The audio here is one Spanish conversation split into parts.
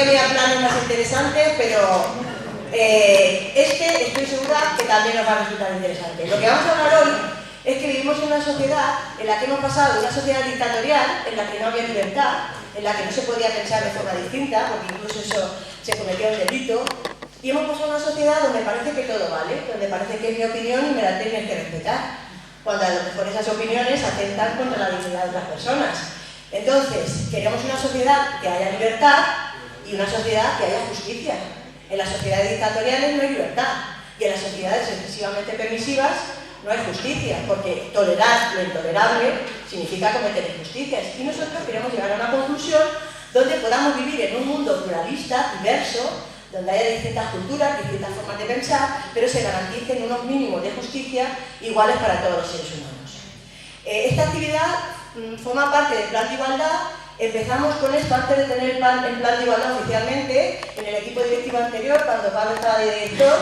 había planes más interesantes, pero estoy segura que también nos va a resultar interesante. Lo que vamos a hablar hoy es que vivimos en una sociedad en la que hemos pasado de una sociedad dictatorial, en la que no había libertad, en la que no se podía pensar de forma distinta, porque incluso eso se cometía un delito, y hemos pasado a una sociedad donde parece que todo vale, donde parece que es mi opinión y me la tienes que respetar, cuando a lo mejor esas opiniones atentan contra la dignidad de otras personas. Entonces, queremos una sociedad que haya libertad y una sociedad que haya justicia. En las sociedades dictatoriales no hay libertad, y en las sociedades excesivamente permisivas no hay justicia, porque tolerar lo intolerable significa cometer injusticias. Y nosotros queremos llegar a una conclusión donde podamos vivir en un mundo pluralista, diverso, donde haya distintas culturas, distintas formas de pensar, pero se garanticen unos mínimos de justicia iguales para todos los seres humanos. Esta actividad forma parte del Plan de Igualdad. Empezamos con esto antes de tener el plan de igualdad oficialmente, en el equipo directivo anterior, cuando Pablo estaba de director,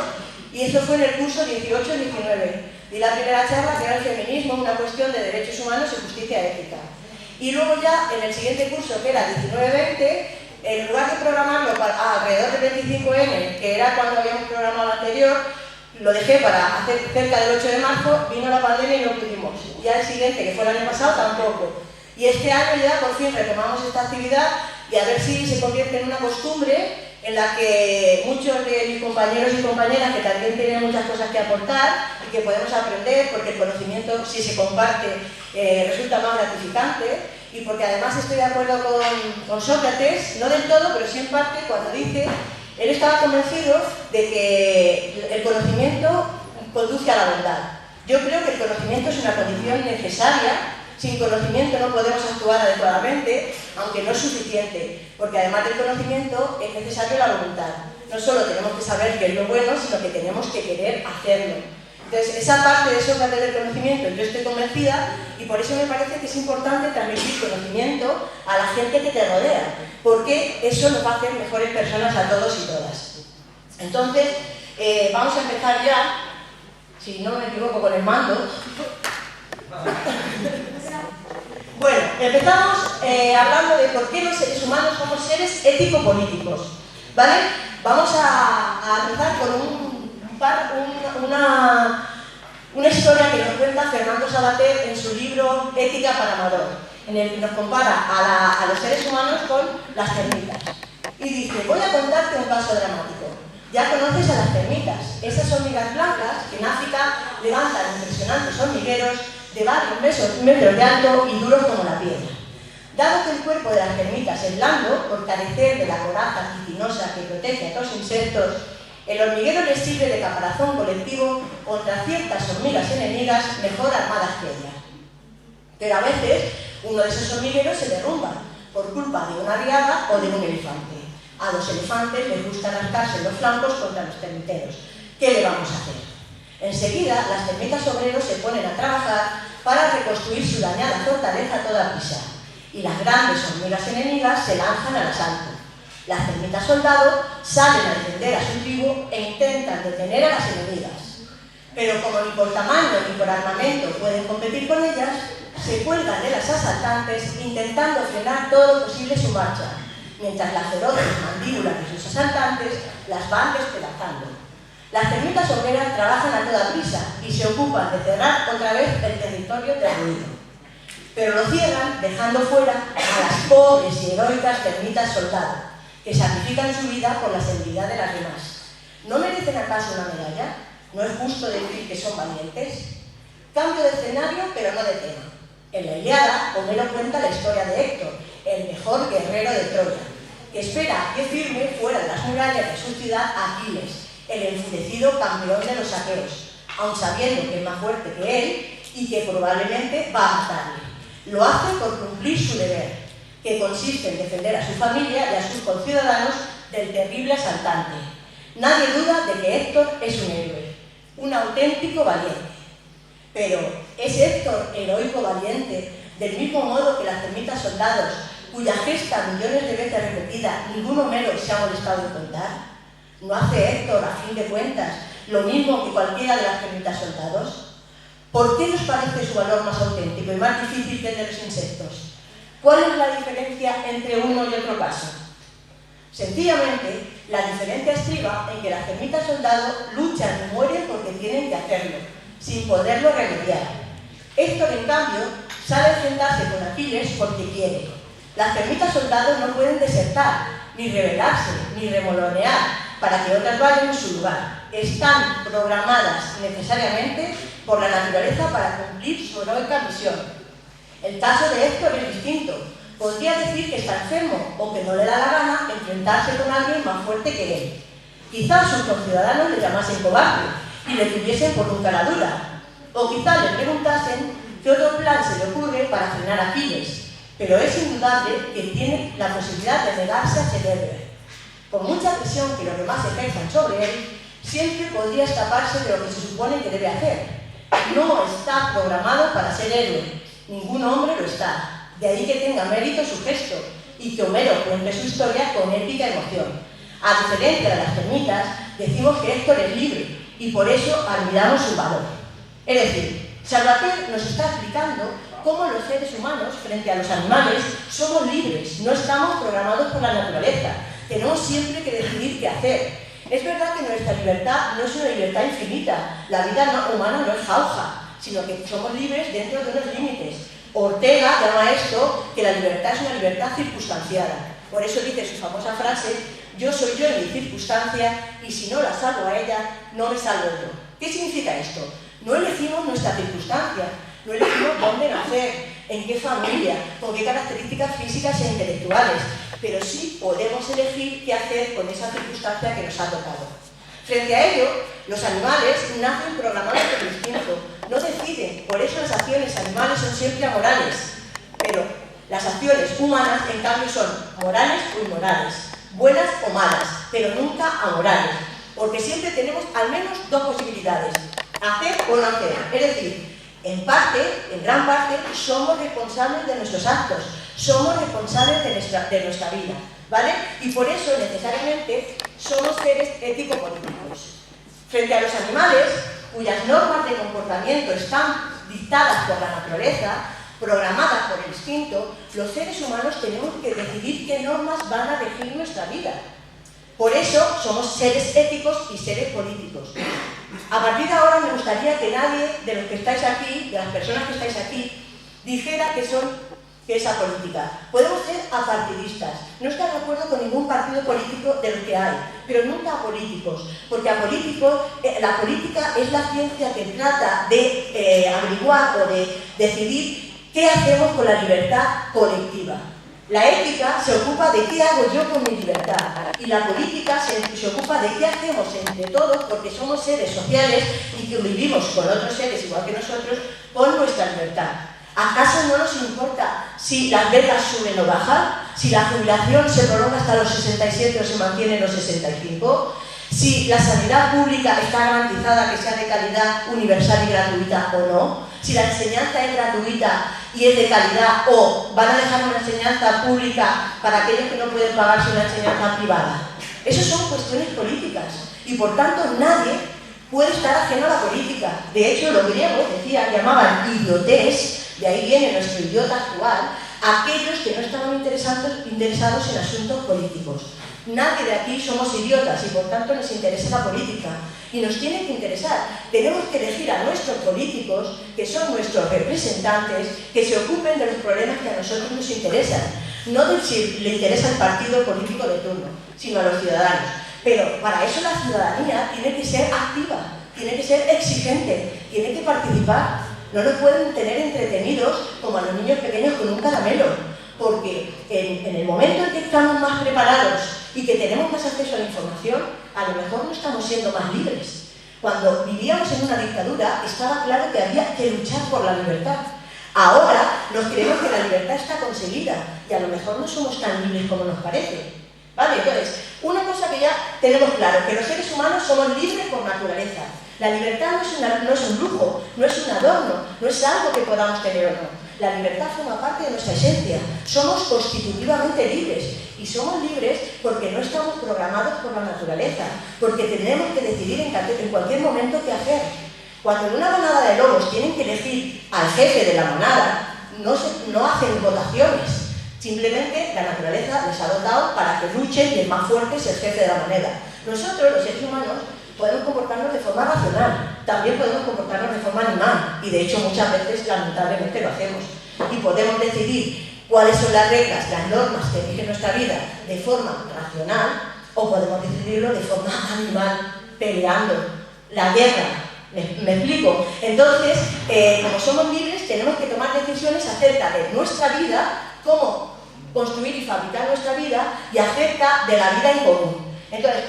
y eso fue en el curso 18-19. Di la primera charla, que era el feminismo, una cuestión de derechos humanos y justicia ética. Y luego ya, en el siguiente curso, que era 19-20, en lugar de programarlo alrededor del 25N, que era cuando habíamos programado el anterior, lo dejé para hacer cerca del 8 de marzo, vino la pandemia y no pudimos. Ya el siguiente, que fue el año pasado, tampoco. Y este año ya por fin retomamos esta actividad y a ver si se convierte en una costumbre en la que muchos de mis compañeros y compañeras, que también tienen muchas cosas que aportar y que podemos aprender, porque el conocimiento, si se comparte, resulta más gratificante, y porque además estoy de acuerdo con Sócrates, no del todo, pero sí en parte, cuando dice, él estaba convencido de que el conocimiento conduce a la bondad. Yo creo que el conocimiento es una condición necesaria. Sin conocimiento no podemos actuar adecuadamente, aunque no es suficiente, porque además del conocimiento es necesario la voluntad. No solo tenemos que saber qué es lo bueno, sino que tenemos que querer hacerlo. Entonces, esa parte de Sócrates del conocimiento, yo estoy convencida, y por eso me parece que es importante transmitir conocimiento a la gente que te rodea, porque eso nos va a hacer mejores personas a todos y todas. Entonces, vamos a empezar ya, si no me equivoco, con el mando. Bueno, empezamos hablando de por qué los seres humanos somos seres ético-políticos, ¿vale? Vamos a empezar con una historia que nos cuenta Fernando Savater en su libro Ética para Amador, en el que nos compara a los seres humanos con las termitas. Y dice, voy a contarte un caso dramático. Ya conoces a las termitas, esas hormigas blancas que en África levantan impresionantes hormigueros de varios metros de alto y duros como la piedra. Dado que el cuerpo de las termitas es blando, por carecer de la coraza quitinosa que protege a los insectos, el hormiguero les sirve de caparazón colectivo contra ciertas hormigas enemigas mejor armadas que ellas. Pero a veces uno de esos hormigueros se derrumba por culpa de una riada o de un elefante. A los elefantes les gusta arrancarse los flancos contra los termiteros. ¿Qué le vamos a hacer? Enseguida, las termitas obreros se ponen a trabajar para reconstruir su dañada fortaleza a toda prisa, y las grandes hormigas enemigas se lanzan al asalto. Las termitas soldado salen a defender a su tribu e intentan detener a las enemigas. Pero como ni por tamaño ni por armamento pueden competir con ellas, se cuelgan de las asaltantes intentando frenar todo lo posible su marcha, mientras las feroces mandíbulas de sus asaltantes las van despedazando. Las termitas obreras trabajan a toda prisa y se ocupan de cerrar otra vez el territorio derruido. Pero lo cierran dejando fuera a las pobres y heroicas termitas soldado, que sacrifican su vida por la seguridad de las demás. ¿No merecen acaso una medalla? ¿No es justo decir que son valientes? Cambio de escenario, pero no de tema. En la Ilíada, Homero cuenta la historia de Héctor, el mejor guerrero de Troya, que espera a pie firme fuera de las murallas de su ciudad a Aquiles, el enfurecido campeón de los aqueos, aun sabiendo que es más fuerte que él y que probablemente va a matarle. Lo hace por cumplir su deber, que consiste en defender a su familia y a sus conciudadanos del terrible asaltante. Nadie duda de que Héctor es un héroe, un auténtico valiente. Pero, ¿es Héctor heroico valiente del mismo modo que las termitas soldados, cuya gesta millones de veces repetida ningún Homero se ha molestado en contar? ¿No hace Héctor, a fin de cuentas, lo mismo que cualquiera de las termitas soldados? ¿Por qué nos parece su valor más auténtico y más difícil que el de los insectos? ¿Cuál es la diferencia entre uno y otro caso? Sencillamente, la diferencia estriba en que las termitas soldado luchan y mueren porque tienen que hacerlo, sin poderlo remediar. Héctor, en cambio, sale a enfrentarse con Aquiles porque quiere. Las termitas soldados no pueden desertar, ni rebelarse, ni remolonear para que otras vayan en su lugar. Están programadas necesariamente por la naturaleza para cumplir su heroica misión. El caso de Héctor es distinto. Podría decir que está enfermo o que no le da la gana enfrentarse con alguien más fuerte que él. Quizás sus conciudadanos le llamasen cobarde y le tuviesen por un cara dura. O quizás le preguntasen qué otro plan se le ocurre para frenar a Aquiles. Pero es indudable que tiene la posibilidad de negarse a ser héroe. Por mucha presión que los demás ejerzan sobre él, siempre podría escaparse de lo que se supone que debe hacer. No está programado para ser héroe. Ningún hombre lo está. De ahí que tenga mérito su gesto y que Homero cuente su historia con épica emoción. A diferencia de las termitas, decimos que Héctor es libre y por eso admiramos su valor. Es decir, Salvatierra nos está explicando cómo los seres humanos, frente a los animales, somos libres, no estamos programados por la naturaleza, tenemos siempre que decidir qué hacer. Es verdad que nuestra libertad no es una libertad infinita, la vida humana no es jauja, sino que somos libres dentro de unos límites. Ortega llama esto que la libertad es una libertad circunstanciada. Por eso dice su famosa frase: yo soy yo en mi circunstancia y si no la salvo a ella, no me salvo yo. ¿Qué significa esto? No elegimos nuestra circunstancia, no elegimos dónde nacer, en qué familia, con qué características físicas e intelectuales, pero sí podemos elegir qué hacer con esa circunstancia que nos ha tocado. Frente a ello, los animales nacen programados por el instinto, no deciden, por eso las acciones animales son siempre amorales, pero las acciones humanas, en cambio, son morales o inmorales, buenas o malas, pero nunca amorales, porque siempre tenemos al menos dos posibilidades: hacer o no hacer. Es decir, en gran parte, somos responsables de nuestros actos, somos responsables de nuestra vida, ¿vale? Y por eso, necesariamente, somos seres ético-políticos. Frente a los animales, cuyas normas de comportamiento están dictadas por la naturaleza, programadas por el instinto, los seres humanos tenemos que decidir qué normas van a regir nuestra vida. Por eso somos seres éticos y seres políticos. A partir de ahora me gustaría que nadie de los que estáis aquí, de las personas que estáis aquí, dijera que es apolítica. Podemos ser apartidistas, no estar de acuerdo con ningún partido político de los que hay, pero nunca apolíticos, porque la política es la ciencia que trata de averiguar o de decidir qué hacemos con la libertad colectiva. La ética se ocupa de qué hago yo con mi libertad y la política se ocupa de qué hacemos entre todos, porque somos seres sociales y que vivimos con otros seres igual que nosotros con nuestra libertad. ¿Acaso no nos importa si las becas suben o bajan? ¿Si la jubilación se prolonga hasta los 67 o se mantiene en los 65? ¿Si la sanidad pública está garantizada que sea de calidad, universal y gratuita o no? ¿Si la enseñanza es gratuita y es de calidad o van a dejar una enseñanza pública para aquellos que no pueden pagarse una enseñanza privada? Esas son cuestiones políticas y por tanto nadie puede estar ajeno a la política. De hecho, los griegos llamaban idiotes, de ahí viene nuestro idiota actual, aquellos que no estaban interesados en asuntos políticos. Nadie de aquí somos idiotas y por tanto nos interesa la política y nos tiene que interesar. Tenemos que elegir a nuestros políticos, que son nuestros representantes, que se ocupen de los problemas que a nosotros nos interesan. No de si le interesa el partido político de turno, sino a los ciudadanos. Pero para eso la ciudadanía tiene que ser activa, tiene que ser exigente, tiene que participar. No nos pueden tener entretenidos como a los niños pequeños con un caramelo, porque en el momento en que estamos más preparados y que tenemos más acceso a la información, a lo mejor no estamos siendo más libres. Cuando vivíamos en una dictadura, estaba claro que había que luchar por la libertad. Ahora nos creemos que la libertad está conseguida y a lo mejor no somos tan libres como nos parece. ¿Vale? Entonces, una cosa que ya tenemos claro, que los seres humanos somos libres por naturaleza. La libertad no es un lujo, no es un adorno, no es algo que podamos tener o no. La libertad forma parte de nuestra esencia. Somos constitutivamente libres y somos libres porque no estamos programados por la naturaleza, porque tenemos que decidir en cualquier momento qué hacer. Cuando en una manada de lobos tienen que elegir al jefe de la manada, no hacen votaciones. Simplemente la naturaleza les ha dotado para que luchen y el más fuerte es el jefe de la manada. Nosotros, los seres humanos, podemos comportarnos de forma racional, también podemos comportarnos de forma animal, y de hecho muchas veces lamentablemente lo hacemos. Y podemos decidir cuáles son las reglas, las normas que rigen nuestra vida de forma racional, o podemos decidirlo de forma animal, peleando, la guerra. ¿Me explico? Entonces, como somos libres, tenemos que tomar decisiones acerca de nuestra vida, cómo construir y fabricar nuestra vida, y acerca de la vida en común. Entonces,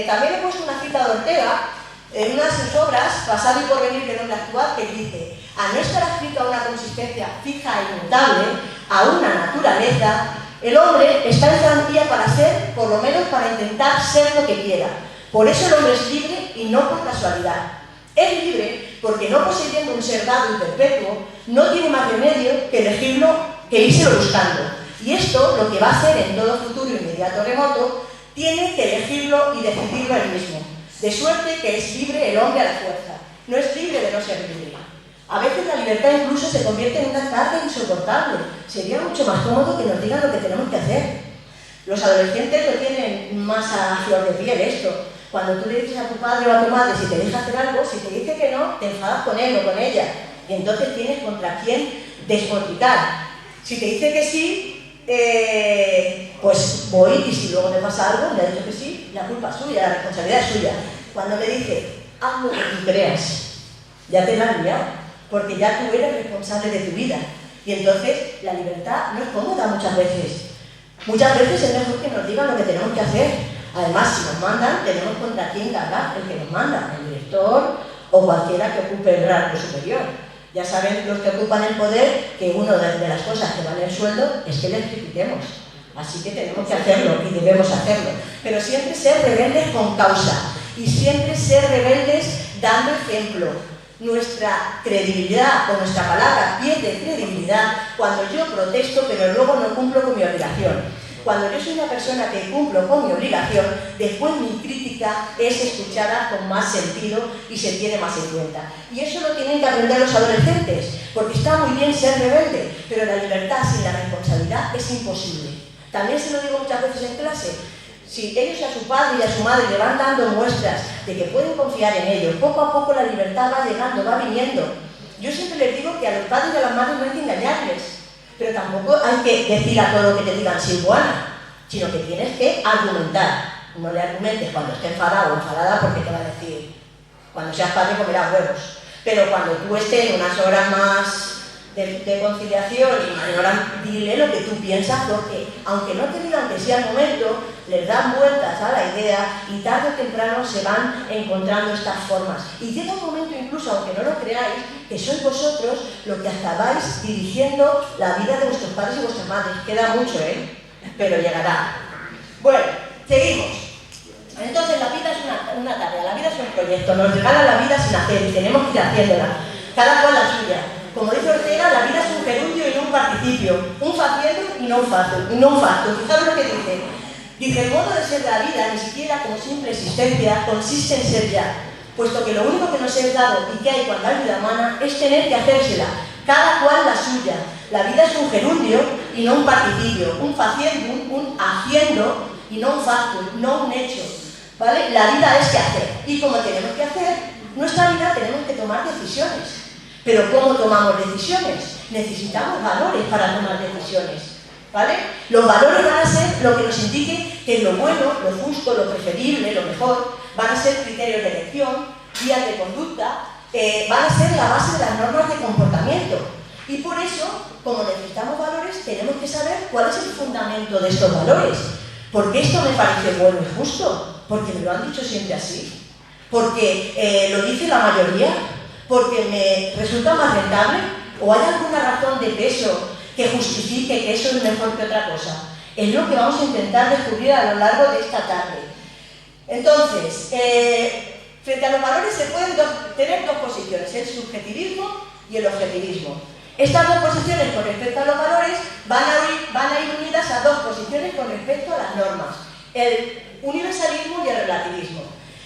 también he puesto una cita de Ortega en una de sus obras, Pasado y Porvenir del Hombre Actual, que dice: al no estar adscrito a una consistencia fija e inmutable, a una naturaleza, el hombre está en garantía para ser, por lo menos para intentar ser lo que quiera. Por eso el hombre es libre y no por casualidad. Es libre porque, no poseyendo un ser dado y perpetuo, no tiene más remedio que elegirlo, que írselo buscando. Y esto, lo que va a ser en todo futuro inmediato o remoto, tiene que elegirlo y decidirlo él mismo. De suerte que es libre el hombre a la fuerza. No es libre de no ser libre. A veces la libertad incluso se convierte en una carga insoportable. Sería mucho más cómodo que nos digan lo que tenemos que hacer. Los adolescentes lo tienen más a flor de piel esto. Cuando tú le dices a tu padre o a tu madre si te deja hacer algo, si te dice que no, te enfadas con él o con ella. Y entonces tienes contra quién despotricar. Si te dice que sí, pues voy, y si luego te pasa algo, le ha dicho que sí, la culpa es suya, la responsabilidad es suya. Cuando me dice, haz lo que tú creas, ya te la has liado, porque ya tú eres responsable de tu vida. Y entonces la libertad no es cómoda muchas veces. Muchas veces es mejor que nos digan lo que tenemos que hacer. Además, si nos mandan, tenemos contra quién cargar, el que nos manda, el director o cualquiera que ocupe el rango superior. Ya saben los que ocupan el poder que una de las cosas que vale el sueldo es que les critiquemos. Así que tenemos que hacerlo y debemos hacerlo. Pero siempre ser rebeldes con causa y siempre ser rebeldes dando ejemplo. Nuestra credibilidad o nuestra palabra pierde credibilidad cuando yo protesto pero luego no cumplo con mi obligación. Cuando yo soy una persona que cumplo con mi obligación, después mi crítica es escuchada con más sentido y se tiene más en cuenta. Y eso lo tienen que aprender los adolescentes, porque está muy bien ser rebelde, pero la libertad sin la responsabilidad es imposible. También se lo digo muchas veces en clase. Si ellos a su padre y a su madre le van dando muestras de que pueden confiar en ellos, poco a poco la libertad va llegando, va viniendo. Yo siempre les digo que a los padres y a las madres no hay que engañarles, pero tampoco hay que decir a todo lo que te digan sin buena, sino que tienes que argumentar. No le argumentes cuando esté enfadado o enfadada, porque te va a decir, cuando seas padre comerás huevos. Pero cuando tú estés en unas horas más de conciliación y mayor, dile lo que tú piensas, porque aunque no te digan que sí al momento, les dan vueltas a la idea y tarde o temprano se van encontrando estas formas. Y llega un momento, incluso aunque no lo creáis, que sois vosotros los que acabáis dirigiendo la vida de vuestros padres y vuestras madres. Queda mucho, pero llegará. Bueno, seguimos. Entonces la vida es una tarea, la vida es un proyecto, nos regala la vida sin hacer y tenemos que ir haciéndola, cada cual la suya. Como dice Ortega, la vida es un gerundio y no un participio, un faciendo y no un facto. Fijaros lo que dice. Dice, el modo de ser de la vida, ni siquiera como simple existencia, consiste en ser ya, puesto que lo único que nos es dado y que hay cuando hay vida humana es tener que hacérsela, cada cual la suya. La vida es un gerundio y no un participio, un faciendo, un haciendo y no un facto, no un hecho. ¿Vale? La vida es que hacer. Y como tenemos que hacer, nuestra vida tenemos que tomar decisiones. Pero ¿cómo tomamos decisiones? Necesitamos valores para tomar decisiones, ¿vale? Los valores van a ser lo que nos indique que es lo bueno, lo justo, lo preferible, lo mejor. Van a ser criterios de elección, guías de conducta, van a ser la base de las normas de comportamiento. Y por eso, como necesitamos valores, tenemos que saber cuál es el fundamento de estos valores. ¿Por qué esto me parece bueno y justo? Porque me lo han dicho siempre así. Porque lo dice la mayoría. Porque me resulta más rentable, o hay alguna razón de peso que justifique que eso es mejor que otra cosa. Es lo que vamos a intentar descubrir a lo largo de esta tarde. Entonces, frente a los valores se pueden tener dos posiciones, el subjetivismo y el objetivismo. Estas dos posiciones con respecto a los valores van a ir unidas a dos posiciones con respecto a las normas, el universalismo y el relativismo.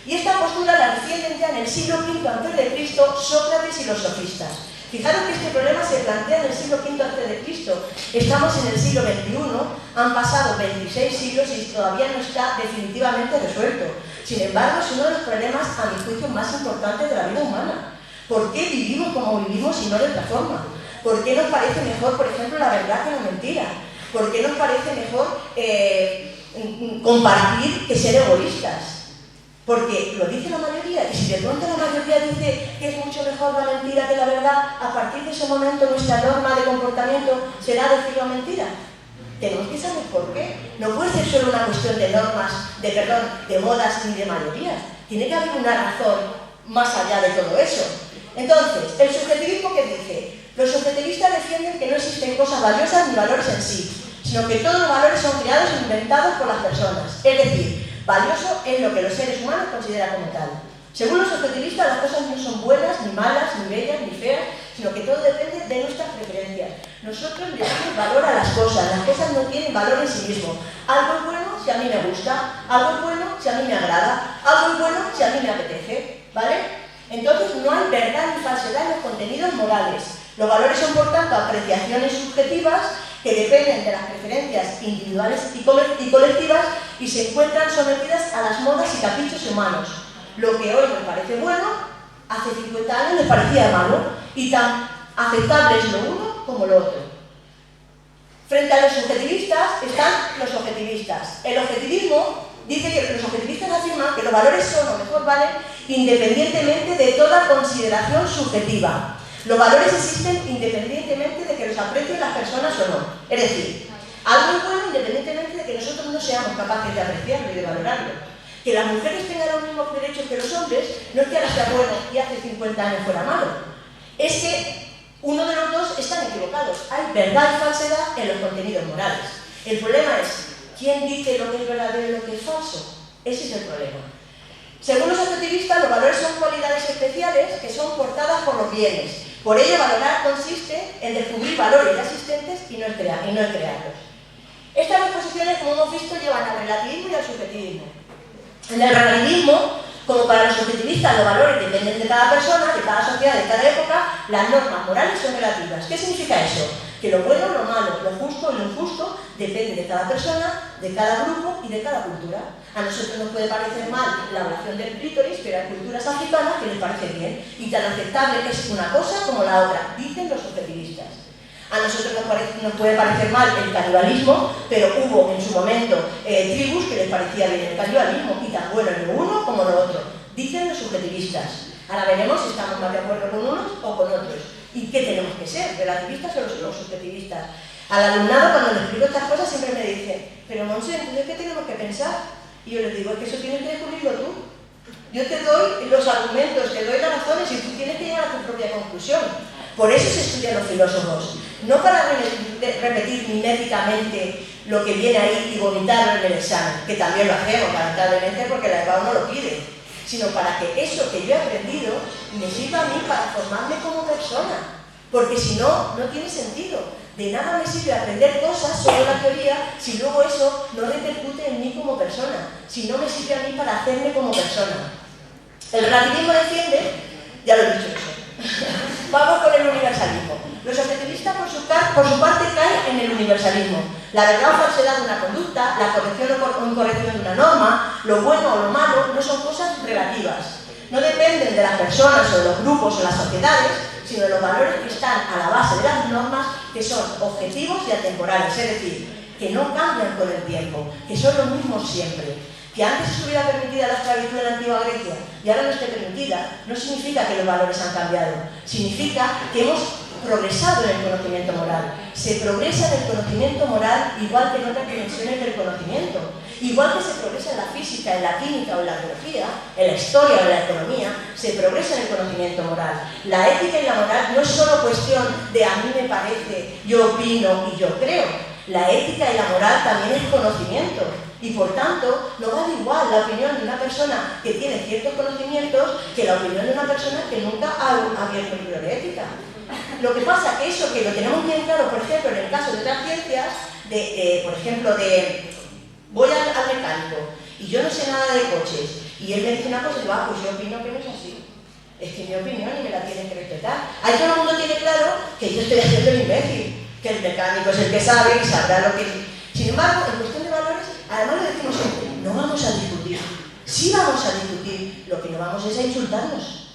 Y esta postura la defienden ya en el siglo V a.C. Sócrates y los sofistas. Fijaros que este problema se plantea en el siglo V a.C. Estamos en el siglo XXI, han pasado 26 siglos y todavía no está definitivamente resuelto. Sin embargo, es uno de los problemas, a mi juicio, más importantes de la vida humana. ¿Por qué vivimos como vivimos y no de otra forma? ¿Por qué nos parece mejor, por ejemplo, la verdad que la mentira? ¿Por qué nos parece mejor compartir que ser egoístas? Porque lo dice la mayoría, y si de pronto la mayoría dice que es mucho mejor la mentira que la verdad, a partir de ese momento nuestra norma de comportamiento será decir la mentira. Tenemos que saber por qué. No puede ser solo una cuestión de normas, de modas ni de mayorías. Tiene que haber una razón más allá de todo eso. Entonces, el subjetivismo, ¿qué dice? Los subjetivistas defienden que no existen cosas valiosas ni valores en sí, sino que todos los valores son creados e inventados por las personas. Es decir, valioso es lo que los seres humanos consideran como tal. Según los subjetivistas, las cosas no son buenas, ni malas, ni bellas, ni feas, sino que todo depende de nuestras preferencias. Nosotros le damos valor a las cosas no tienen valor en sí mismo. Algo es bueno si a mí me gusta, algo es bueno si a mí me agrada, algo es bueno si a mí me apetece, ¿vale? Entonces no hay verdad ni falsedad en los contenidos morales. Los valores son, por tanto, apreciaciones subjetivas que dependen de las preferencias individuales y colectivas y se encuentran sometidas a las modas y caprichos humanos. Lo que hoy me parece bueno, hace 50 años me parecía malo, y tan aceptable es lo uno como lo otro. Frente a los subjetivistas están los objetivistas. El objetivismo dice que los objetivistas afirman que los valores son o mejor valen independientemente de toda consideración subjetiva. Los valores existen independientemente de que los aprecien las personas o no. Es decir, algo es bueno independientemente de que nosotros no seamos capaces de apreciarlo y de valorarlo. Que las mujeres tengan los mismos derechos que los hombres no es que ahora sea bueno y hace 50 años fuera malo. Es que uno de los dos están equivocados. Hay verdad y falsedad en los contenidos morales. El problema es, ¿quién dice lo que es verdadero y lo que es falso? Ese es el problema. Según los objetivistas, los valores son cualidades especiales que son portadas por los bienes. Por ello, valorar consiste en descubrir valores ya existentes y no en crearlos. Estas dos posiciones, como hemos visto, llevan al relativismo y al subjetivismo. En el relativismo, como para los objetivistas los valores dependen de cada persona, de cada sociedad, de cada época, las normas morales son relativas. ¿Qué significa eso? Que lo bueno, lo malo, lo justo y lo injusto depende de cada persona, de cada grupo y de cada cultura. A nosotros nos puede parecer mal la ablación del clítoris, pero hay culturas africanas que les parece bien, y tan aceptable que es una cosa como la otra, dicen los objetivistas. A nosotros nos puede parecer mal el canibalismo, pero hubo en su momento tribus que les parecía bien el canibalismo, y tan bueno lo uno como lo otro, dicen los subjetivistas. Ahora veremos si estamos más de acuerdo con unos o con otros. ¿Y qué tenemos que ser? ¿Relativistas o los subjetivistas? Al alumnado, cuando les explico estas cosas, siempre me dicen, pero Monse, ¿entonces qué tenemos que pensar? Y yo les digo, es que eso tienes que descubrirlo tú. Yo te doy los argumentos, te doy las razones y tú tienes que llegar a tu propia conclusión. Por eso se estudian los filósofos. No para repetir miméticamente lo que viene ahí y vomitarlo en el examen, que también lo hacemos, lamentablemente, porque la EVA no lo pide, sino para que eso que yo he aprendido me sirva a mí para formarme como persona. Porque si no, no tiene sentido. De nada me sirve aprender cosas sobre la teoría si luego eso no repercute en mí como persona, si no me sirve a mí para hacerme como persona. El relativismo defiende, ya lo he dicho eso. Vamos con el universalismo. Los objetivistas, por su parte, caen en el universalismo. La verdad o falsedad de una conducta, la corrección o incorrección de una norma, lo bueno o lo malo, no son cosas relativas. No dependen de las personas o de los grupos o las sociedades, sino de los valores que están a la base de las normas, que son objetivos y atemporales, es decir, que no cambian con el tiempo, que son los mismos siempre. Que antes estuviera permitida la esclavitud en la antigua Grecia y ahora no esté permitida, no significa que los valores han cambiado, significa que hemos progresado en el conocimiento moral. Se progresa en el conocimiento moral igual que en otras dimensiones del conocimiento. Igual que se progresa en la física, en la química o en la biología, en la historia o en la economía, se progresa en el conocimiento moral. La ética y la moral no es solo cuestión de a mí me parece, yo opino y yo creo. La ética y la moral también es conocimiento. Y por tanto, no vale igual la opinión de una persona que tiene ciertos conocimientos que la opinión de una persona que nunca ha abierto un libro de ética. Lo que pasa es que eso que lo tenemos bien claro, por ejemplo, en el caso de otras ciencias, por ejemplo, voy al mecánico y yo no sé nada de coches y él me dice una cosa y digo, pues yo opino que no es así. Es que mi opinión y me la tienen que respetar. Ahí todo el mundo tiene claro que yo estoy haciendo el imbécil, que el mecánico es el que sabe y sabrá lo que... Sin embargo, en cuestión de valores, además lo decimos siempre, no vamos a discutir. Sí vamos a discutir, lo que no vamos es a insultarnos.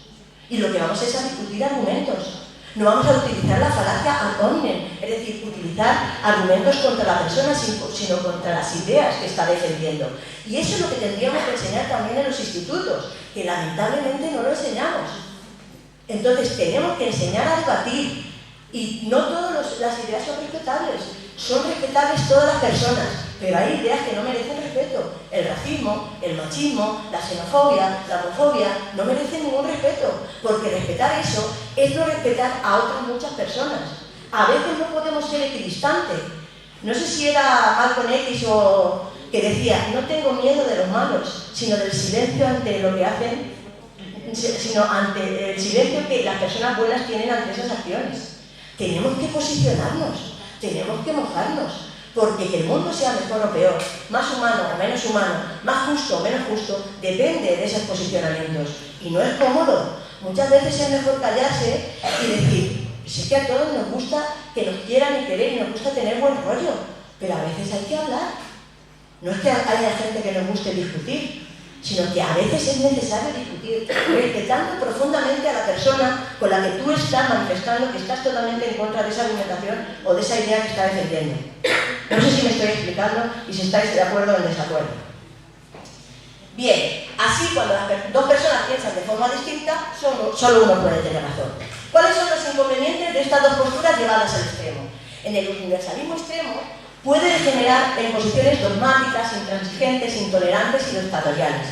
Y lo que vamos es a discutir argumentos. No vamos a utilizar la falacia ad hominem, es decir, utilizar argumentos contra la persona, sino contra las ideas que está defendiendo. Y eso es lo que tendríamos que enseñar también en los institutos, que lamentablemente no lo enseñamos. Entonces tenemos que enseñar a debatir, y no todas las ideas son respetables todas las personas, pero hay ideas que no merecen respeto. El racismo, el machismo, la xenofobia, la homofobia no merecen ningún respeto, porque respetar eso es no respetar a otras muchas personas. A veces no podemos ser equidistantes. No sé si era Malcolm X o que decía, no tengo miedo de los malos, sino del silencio ante lo que hacen, sino ante el silencio que las personas buenas tienen ante esas acciones. Tenemos que posicionarnos, tenemos que mojarnos, porque que el mundo sea mejor o peor, más humano o menos humano, más justo o menos justo, depende de esos posicionamientos. Y no es cómodo. Muchas veces es mejor callarse y decir, si es que a todos nos gusta que nos quieran y querer y nos gusta tener buen rollo, pero a veces hay que hablar. No es que haya gente que nos guste discutir, sino que a veces es necesario discutir, respetando profundamente a la persona con la que tú estás manifestando que estás totalmente en contra de esa argumentación o de esa idea que está defendiendo. No sé si me estoy explicando y si estáis de acuerdo o en desacuerdo. Bien, así cuando las dos personas piensan de forma distinta, solo uno puede tener razón. ¿Cuáles son los inconvenientes de estas dos posturas llevadas al extremo? En el universalismo extremo puede degenerar en posiciones dogmáticas, intransigentes, intolerantes y dictatoriales.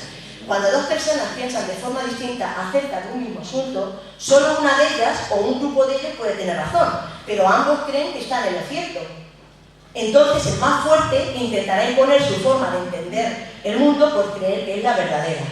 Cuando dos personas piensan de forma distinta acerca de un mismo asunto, solo una de ellas o un grupo de ellos puede tener razón, pero ambos creen que están en lo cierto. Entonces el más fuerte intentará imponer su forma de entender el mundo por creer que es la verdadera.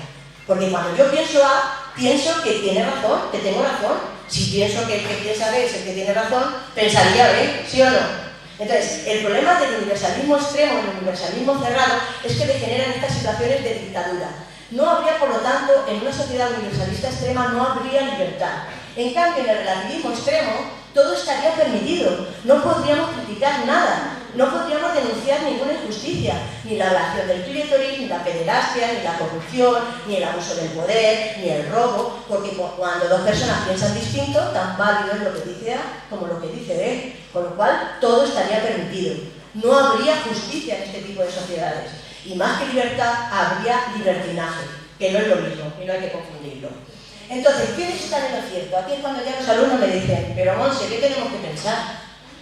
Porque cuando yo pienso A, pienso que tiene razón, que tengo razón. Si pienso que el que piensa B es el que tiene razón, pensaría B, ¿sí o no? Entonces, el problema del universalismo extremo, el universalismo cerrado, es que degeneran estas situaciones de dictadura. No habría, por lo tanto, en una sociedad universalista extrema no habría libertad. En cambio, en el relativismo extremo, todo estaría permitido. No podríamos criticar nada, no podríamos denunciar ninguna injusticia, ni la violación del clítoris, ni la pederastia, ni la corrupción, ni el abuso del poder, ni el robo, porque cuando dos personas piensan distinto, tan válido es lo que dice A como lo que dice B, con lo cual todo estaría permitido. No habría justicia en este tipo de sociedades. Y más que libertad, habría libertinaje, que no es lo mismo y no hay que confundirlo. Entonces, ¿quiénes están en lo cierto? Aquí es cuando ya los alumnos me dicen, pero Monse, ¿qué tenemos que pensar?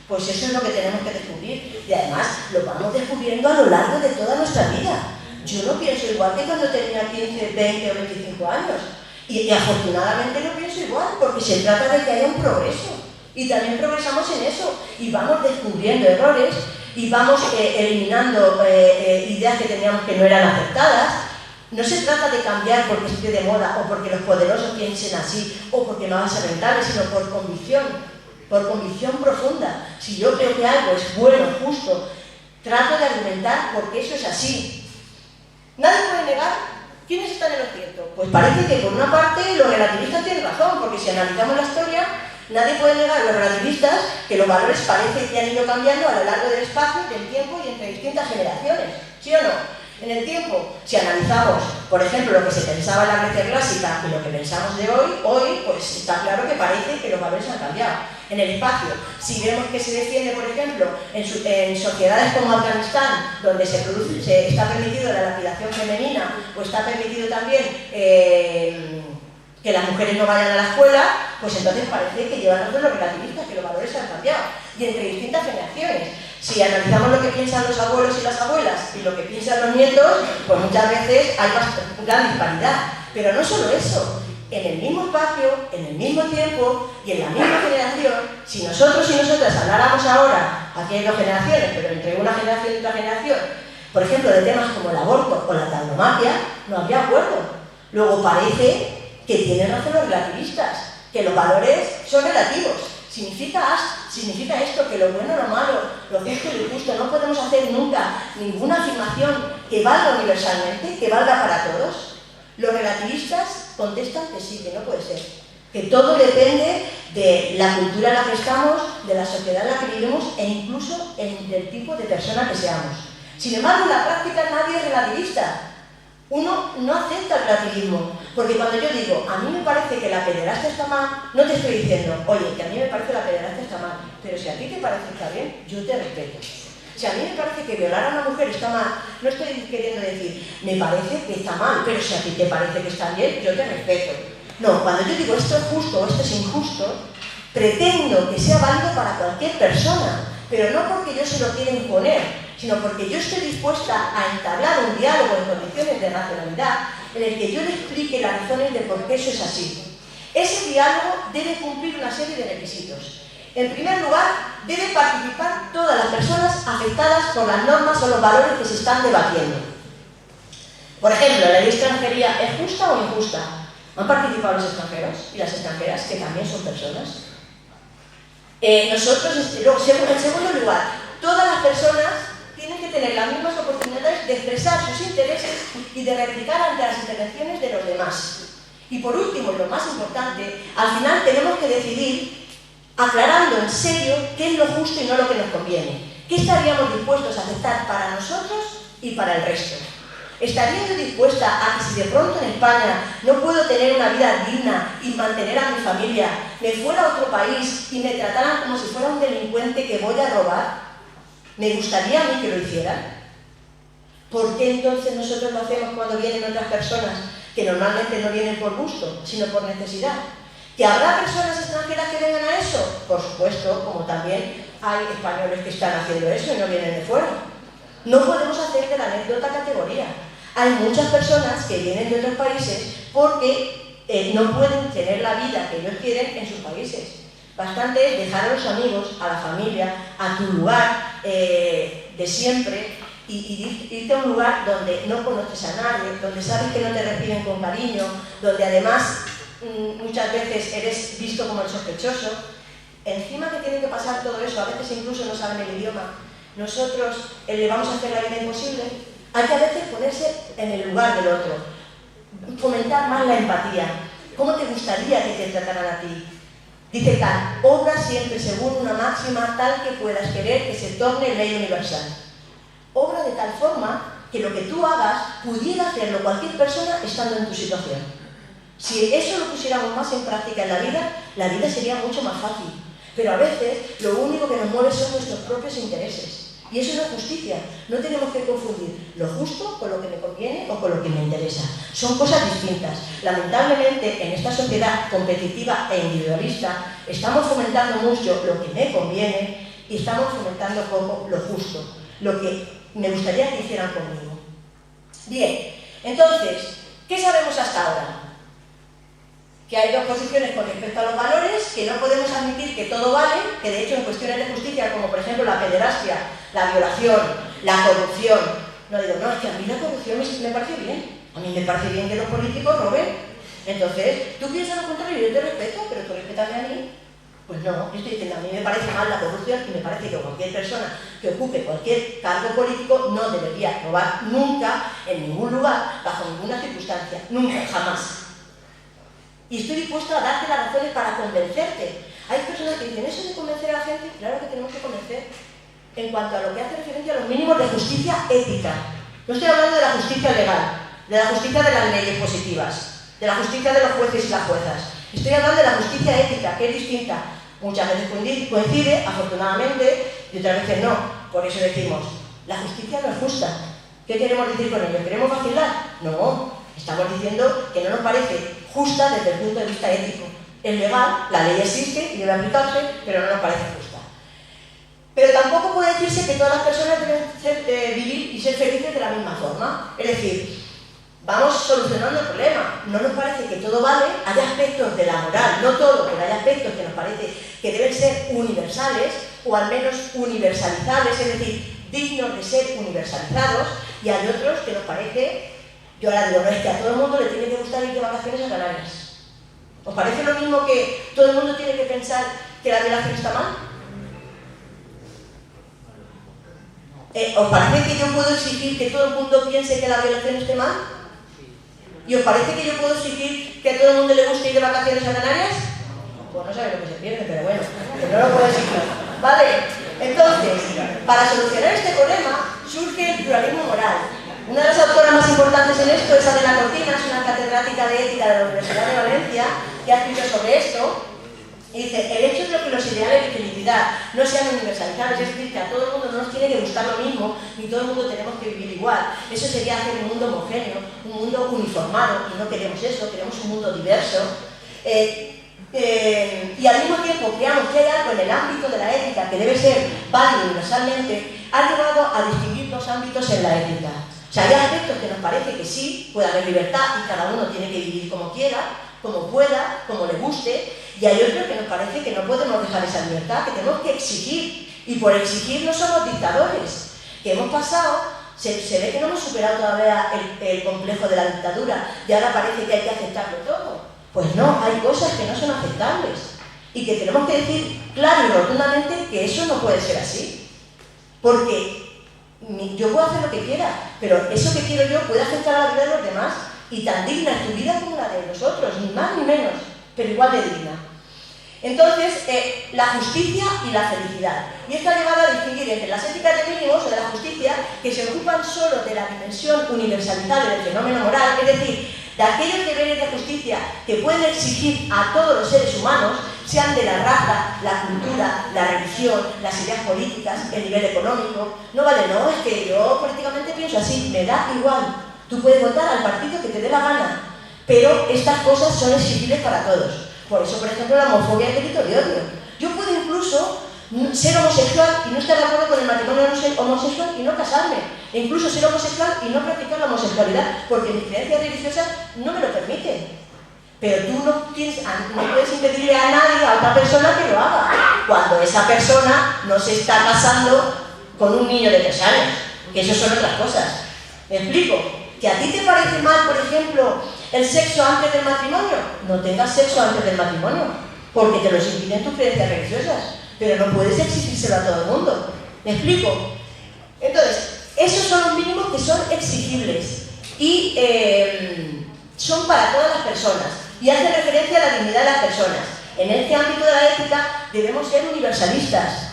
Pues eso es lo que tenemos que descubrir. Y además, lo vamos descubriendo a lo largo de toda nuestra vida. Yo no pienso igual que cuando tenía 15, 20 o 25 años. Y afortunadamente no pienso igual, porque se trata de que haya un progreso. Y también progresamos en eso. Y vamos descubriendo errores y vamos eliminando ideas que teníamos que no eran aceptadas. No se trata de cambiar porque esté de moda o porque los poderosos piensen así o porque no va a ser rentable, sino por convicción profunda. Si yo creo que algo es bueno, justo, trato de argumentar porque eso es así. Nadie puede negar quiénes están en lo cierto. Pues parece que por una parte los relativistas tienen razón, porque si analizamos la historia, nadie puede negar a los relativistas que los valores parece que han ido cambiando a lo largo del espacio, del tiempo y entre distintas generaciones. ¿Sí o no? En el tiempo, si analizamos, por ejemplo, lo que se pensaba en la Grecia clásica y lo que pensamos de hoy, pues está claro que parece que los valores han cambiado. En el espacio, si vemos que se defiende, por ejemplo, en sociedades como Afganistán, donde está permitido la lapidación femenina, o está permitido también que las mujeres no vayan a la escuela, pues entonces parece que llevan nosotros los relativistas, que los valores han cambiado, y entre distintas generaciones. Si analizamos lo que piensan los abuelos y las abuelas y lo que piensan los nietos, pues muchas veces hay gran disparidad. Pero no solo eso, en el mismo espacio, en el mismo tiempo y en la misma generación, si nosotros y nosotras habláramos ahora, aquí hay dos generaciones, pero entre una generación y otra generación, por ejemplo, de temas como el aborto o la tauromaquia, no habría acuerdo. Luego parece que tienen razón los relativistas, que los valores son relativos. Significa esto, que lo bueno o lo malo, lo justo y lo injusto, no podemos hacer nunca ninguna afirmación que valga universalmente, que valga para todos. Los relativistas contestan que sí, que no puede ser. que todo depende de la cultura en la que estamos, de la sociedad en la que vivimos e incluso del tipo de persona que seamos. Sin embargo, en la práctica nadie es relativista. Uno no acepta el relativismo, porque cuando yo digo, a mí me parece que la pederastia está mal, no te estoy diciendo, oye, que a mí me parece que la pederastia está mal, pero si a ti te parece que está bien, yo te respeto. Si a mí me parece que violar a una mujer está mal, no estoy queriendo decir, me parece que está mal, pero si a ti te parece que está bien, yo te respeto. No, cuando yo digo esto es justo o esto es injusto, pretendo que sea válido para cualquier persona, pero no porque yo se lo quiera imponer, sino porque yo estoy dispuesta a entablar un diálogo en condiciones de racionalidad en el que yo le explique las razones de por qué eso es así. Ese diálogo debe cumplir una serie de requisitos. En primer lugar, deben participar todas las personas afectadas por las normas o los valores que se están debatiendo. Por ejemplo, ¿la ley de extranjería es justa o injusta? ¿Han participado los extranjeros y las extranjeras, que también son personas? En segundo lugar, todas las personas tienen que tener las mismas oportunidades de expresar sus intereses y de replicar ante las intervenciones de los demás. Y por último, y lo más importante, al final tenemos que decidir, aclarando en serio qué es lo justo y no lo que nos conviene. ¿Qué estaríamos dispuestos a aceptar para nosotros y para el resto? ¿Estaría yo dispuesta a que si de pronto en España no puedo tener una vida digna y mantener a mi familia, me fuera a otro país y me trataran como si fuera un delincuente que voy a robar? ¿Me gustaría a mí que lo hicieran? ¿Por qué entonces nosotros lo hacemos cuando vienen otras personas que normalmente no vienen por gusto, sino por necesidad? ¿Que habrá personas extranjeras que vengan a eso? Por supuesto, como también hay españoles que están haciendo eso y no vienen de fuera. No podemos hacer de la anécdota categoría. Hay muchas personas que vienen de otros países porque no pueden tener la vida que ellos quieren en sus países. Bastante es dejar a los amigos, a la familia, a tu lugar de siempre y irte a un lugar donde no conoces a nadie, donde sabes que no te reciben con cariño, donde además muchas veces eres visto como el sospechoso. Encima que tiene que pasar todo eso, a veces incluso no saben el idioma, nosotros le vamos a hacer la vida imposible. Hay que a veces ponerse en el lugar del otro, fomentar más la empatía. ¿Cómo te gustaría que te trataran a ti? Dice tal, obra siempre según una máxima tal que puedas querer que se torne ley universal. Obra de tal forma que lo que tú hagas pudiera hacerlo cualquier persona estando en tu situación. Si eso lo pusiéramos más en práctica en la vida sería mucho más fácil. Pero a veces lo único que nos mueve son nuestros propios intereses. Y eso no es justicia. No tenemos que confundir lo justo con lo que me conviene o con lo que me interesa. Son cosas distintas. Lamentablemente, en esta sociedad competitiva e individualista, estamos fomentando mucho lo que me conviene y estamos fomentando poco lo justo, lo que me gustaría que hicieran conmigo. Bien, entonces, ¿qué sabemos hasta ahora? Que hay dos posiciones con respecto a los valores, que no podemos admitir que todo vale, que de hecho en cuestiones de justicia, como por ejemplo la pederastia, la violación, la corrupción, no digo, no, es que a mí la corrupción me parece bien, a mí me parece bien que los políticos roben, entonces tú piensas lo contrario, yo te respeto, pero tú respétame a mí. Pues no, yo estoy diciendo, a mí me parece mal la corrupción y me parece que cualquier persona que ocupe cualquier cargo político no debería robar nunca, en ningún lugar, bajo ninguna circunstancia, nunca, jamás. Y estoy dispuesta a darte las razones para convencerte. Hay personas que dicen, ¿eso de convencer a la gente? Claro que tenemos que convencer. En cuanto a lo que hace referencia a los mínimos de justicia ética. No estoy hablando de la justicia legal, de la justicia de las leyes positivas, de la justicia de los jueces y las juezas. Estoy hablando de la justicia ética, que es distinta. Muchas veces coincide, afortunadamente, y otras veces no. Por eso decimos, la justicia no es justa. ¿Qué queremos decir con ello? ¿Queremos vacilar? No. Estamos diciendo que no nos parece justa desde el punto de vista ético. Es legal, la ley existe y debe aplicarse, pero no nos parece justa. Pero tampoco puede decirse que todas las personas deben vivir y ser felices de la misma forma. Es decir, vamos solucionando el problema. No nos parece que todo vale, hay aspectos de la moral, no todo, pero hay aspectos que nos parece que deben ser universales o al menos universalizables, es decir, dignos de ser universalizados, y hay otros que nos parece, yo ahora digo, no es que a todo el mundo le tiene que gustar ir de vacaciones a Canarias. ¿Os parece lo mismo que todo el mundo tiene que pensar que la violación está mal? ¿Os parece que yo puedo exigir que todo el mundo piense que la violación esté mal? ¿Y os parece que yo puedo exigir que a todo el mundo le guste ir de vacaciones a Canarias? pues no sabe lo que se pierde, pero bueno, que no lo puedo exigir. ¿Vale? Entonces, para solucionar este problema surge el pluralismo moral. Una de las autoras más importantes en esto es Adela Cortina, es una catedrática de ética de la Universidad de Valencia, que ha escrito sobre esto. Y dice, el hecho de que los ideales de felicidad no sean universalizables, es decir, que a todo el mundo no nos tiene que gustar lo mismo, ni todo el mundo tenemos que vivir igual. Eso sería hacer un mundo homogéneo, un mundo uniformado, y no queremos eso, queremos un mundo diverso. Y al mismo tiempo creamos que hay algo en el ámbito de la ética que debe ser válido universalmente, ha llevado a distinguir dos ámbitos en la ética. O sea, hay aspectos que nos parece que sí, puede haber libertad y cada uno tiene que vivir como quiera, como pueda, como le guste, y hay otros que nos parece que no podemos dejar esa libertad, que tenemos que exigir, y por exigir no somos dictadores, que hemos pasado, se ve que no hemos superado todavía el complejo de la dictadura, y ahora parece que hay que aceptarlo todo. Pues no, hay cosas que no son aceptables, y que tenemos que decir claro y rotundamente que eso no puede ser así, porque yo puedo hacer lo que quiera, pero eso que quiero yo puede afectar a la vida de los demás, y tan digna es tu vida como la de los otros, ni más ni menos, pero igual de digna. Entonces, la justicia y la felicidad. Y esto ha llevado a distinguir entre las éticas de mínimos o de la justicia, que se ocupan solo de la dimensión universalizable del fenómeno moral, es decir, de aquellos deberes de justicia que pueden exigir a todos los seres humanos, sean de la raza, la cultura, la religión, las ideas políticas, el nivel económico. No vale, no, es que yo políticamente pienso así, me da igual. Tú puedes votar al partido que te dé la gana, pero estas cosas son exigibles para todos. Por eso, por ejemplo, la homofobia es delito de odio. Yo puedo incluso ser homosexual y no estar de acuerdo con el matrimonio homosexual y no casarme. E incluso ser homosexual y no practicar la homosexualidad, porque mis creencias religiosas no me lo permiten. Pero tú no puedes impedirle a nadie, a otra persona, que lo haga, cuando esa persona no se está casando con un niño de 3 años, que eso son otras cosas. ¿Me explico? ¿Que a ti te parece mal, por ejemplo, el sexo antes del matrimonio? No tengas sexo antes del matrimonio, porque te lo impiden tus creencias religiosas, pero no puedes exigírselo a todo el mundo. ¿Me explico? Entonces, esos son los mínimos que son exigibles y son para todas las personas y hacen referencia a la dignidad de las personas. En este ámbito de la ética debemos ser universalistas,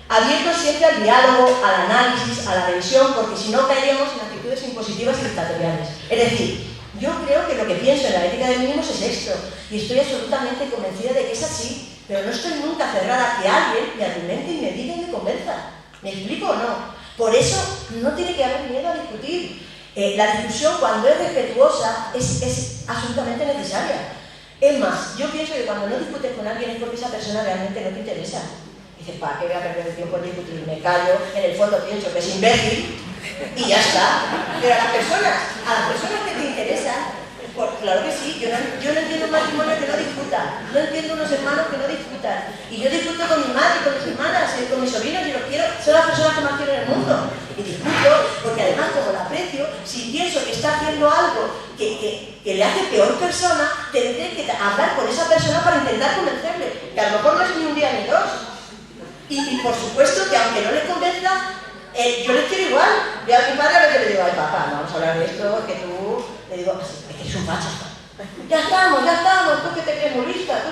abiertos siempre al diálogo, al análisis, a la revisión, porque si no caeríamos en actitudes impositivas y dictatoriales. Es decir, yo creo que lo que pienso en la ética de mínimos es esto, y estoy absolutamente convencida de que es así, pero no estoy nunca cerrada a que alguien me argumente y me diga y me convenza. ¿Me explico o no? Por eso no tiene que haber miedo a discutir. La discusión, cuando es respetuosa, es absolutamente necesaria. Es más, yo pienso que cuando no discutes con alguien es porque esa persona realmente no te interesa. Dices, ¿para qué voy a perder el tiempo en discutir? Me callo, en el fondo pienso que es imbécil y ya está. Pero a las personas que te interesan, pues claro que sí, yo no entiendo un matrimonio que no discuta, no entiendo unos hermanos que no discutan. Y yo discuto con mi madre, con mis hermanas, con mis sobrinos y los quiero, son las personas que más quiero en el mundo. Y discuto porque además, como la aprecio, si pienso que está haciendo algo que le hace peor persona, tendré que hablar con esa persona para intentar convencerle, que a lo mejor no es ni un día ni dos. Y por supuesto que aunque no les convenza, yo les quiero igual. Veo a mi padre a veces le digo, ay papá, no vamos a hablar de esto, que tú, le digo, es que eres un facha. Ya estamos, tú que te crees muy lista,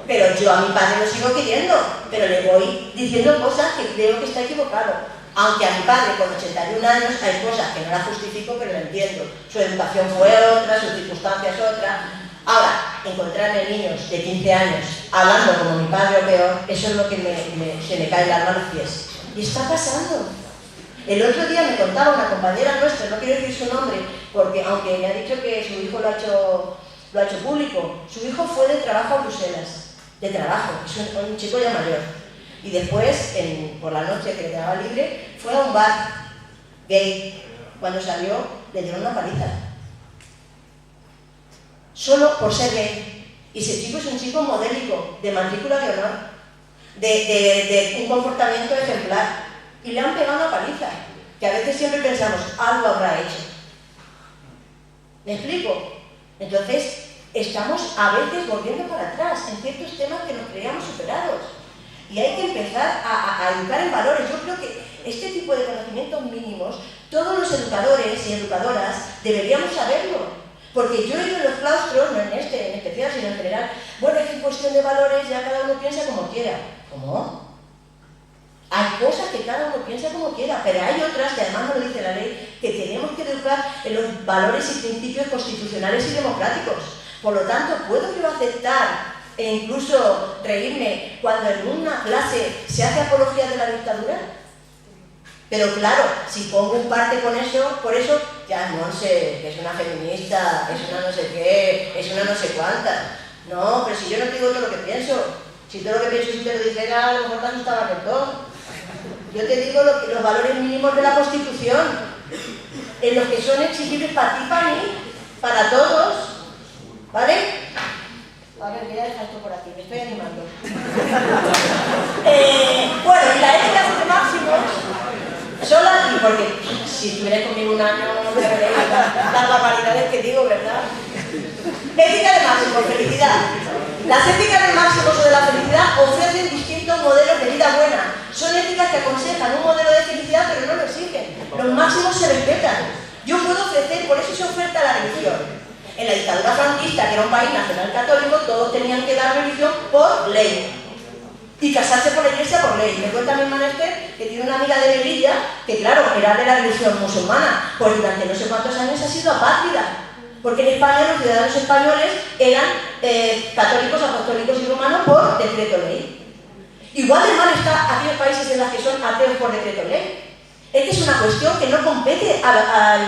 Pero yo a mi padre lo sigo queriendo, pero le voy diciendo cosas que creo que está equivocado. Aunque a mi padre con 81 años hay cosas que no las justifico, pero lo entiendo. Su educación fue otra, sus circunstancias otra. Ahora, encontrarme niños de 15 años hablando como mi padre o peor, eso es lo que se me cae el alma a los pies. Y está pasando. El otro día me contaba una compañera nuestra, no quiero decir su nombre, porque aunque me ha dicho que su hijo lo ha hecho público, su hijo fue de trabajo a Bruselas, es un chico ya mayor. Y después, por la noche que le quedaba libre, fue a un bar gay. Cuando salió, le dieron una paliza. Solo por ser gay. Y ese chico es un chico modélico, de matrícula de honor, de un comportamiento ejemplar. Y le han pegado una paliza, que a veces siempre pensamos, algo habrá hecho. ¿Me explico? Entonces, estamos a veces volviendo para atrás en ciertos temas que nos creíamos superados. Y hay que empezar a educar en valores. Yo creo que este tipo de conocimientos mínimos, todos los educadores y educadoras deberíamos saberlo. Porque yo he ido en los claustros, no en este en especial, sino en general, bueno, es que cuestión de valores ya cada uno piensa como quiera. ¿Cómo? Hay cosas que cada uno piensa como quiera, pero hay otras, que además nos lo dice la ley, que tenemos que educar en los valores y principios constitucionales y democráticos. Por lo tanto, ¿puedo yo aceptar e incluso reírme cuando en una clase se hace apología de la dictadura? Pero claro, si pongo un parte con eso, por eso ya no sé, que es una feminista, es una no sé qué, es una no sé cuánta. No, pero si yo no te digo todo lo que pienso, si todo lo que pienso si te lo dijera, a lo mejor te asustaba del todo. Yo te digo los valores mínimos de la Constitución, en los que son exigibles para ti, para mí, para todos, ¿vale? A ver, voy a dejar esto por aquí, me estoy animando. Bueno, y la ética de máximos son las... Porque si estuvierais conmigo un año, no me veréis las barbaridades que digo, ¿verdad? Ética de máximos, felicidad. Las éticas de máximos o de la felicidad ofrecen distintos modelos de vida buena. Son éticas que aconsejan un modelo de felicidad, pero no lo exigen. Los máximos se respetan. Yo puedo ofrecer, por eso se oferta la religión. En la dictadura franquista, que era un país nacional católico, todos tenían que dar religión por ley. Y casarse por la iglesia por ley. Me cuenta mi hermana Esther que tiene una amiga de Melilla que, claro, era de la religión musulmana. Pues durante no sé cuántos años ha sido apátrida. Porque en España los ciudadanos españoles eran católicos, apostólicos y romanos por decreto ley. Igual de mal está aquellos países en los que son ateos por decreto ley. Es que es una cuestión que no compete a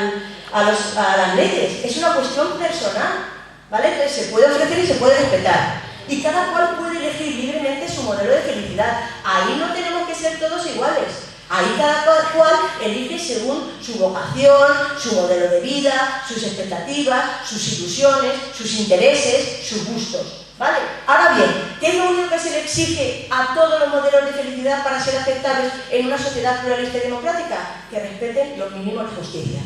las leyes, es una cuestión personal, ¿vale? Entonces se puede ofrecer y se puede respetar. Y cada cual puede elegir libremente su modelo de felicidad. Ahí no tenemos que ser todos iguales. Ahí cada cual elige según su vocación, su modelo de vida, sus expectativas, sus ilusiones, sus intereses, sus gustos, ¿vale? Ahora bien, ¿qué es lo único que se le exige a todos los modelos de felicidad para ser aceptables en una sociedad pluralista y democrática? Que respeten los mínimos de justicia.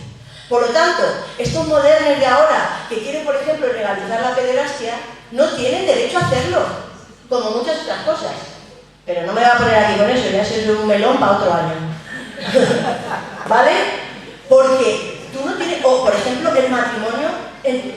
Por lo tanto, estos modernos de ahora que quieren, por ejemplo, legalizar la pederastia, no tienen derecho a hacerlo, como muchas otras cosas. Pero no me voy a poner aquí con eso, ya se un melón para otro año. ¿Vale? Porque tú no tienes... O, por ejemplo, el matrimonio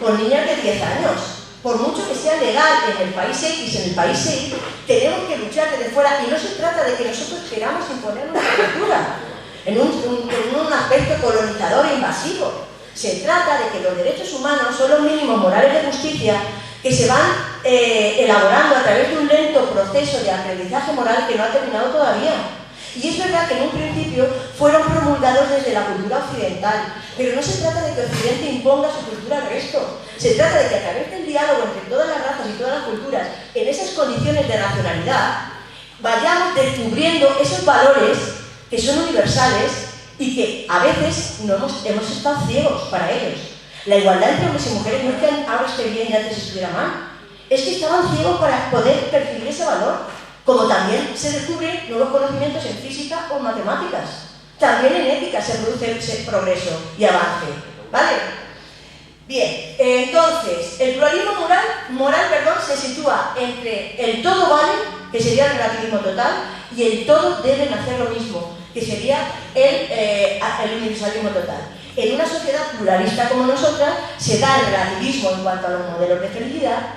con niñas de 10 años. Por mucho que sea legal en el país X, en el país Y, tenemos que luchar desde fuera. Y no se trata de que nosotros queramos imponer nuestra cultura en un aspecto colonizador e invasivo. Se trata de que los derechos humanos son los mínimos morales de justicia que se van elaborando a través de un lento proceso de aprendizaje moral que no ha terminado todavía. Y es verdad que en un principio fueron promulgados desde la cultura occidental, pero no se trata de que Occidente imponga su cultura al resto. Se trata de que a través del diálogo entre todas las razas y todas las culturas, en esas condiciones de racionalidad, vayamos descubriendo esos valores que son universales y que a veces hemos estado ciegos para ellos. La igualdad entre hombres y mujeres no es que ahora esté bien y antes estuviera mal. Es que estaban ciegos para poder percibir ese valor. Como también se descubren nuevos conocimientos en física o en matemáticas. También en ética se produce ese progreso y avance. ¿Vale? Bien, entonces, el pluralismo moral, se sitúa entre el todo vale, que sería el relativismo total, y el todos deben hacer lo mismo, que sería el universalismo total. En una sociedad pluralista como nosotras se da el relativismo en cuanto a los modelos de felicidad,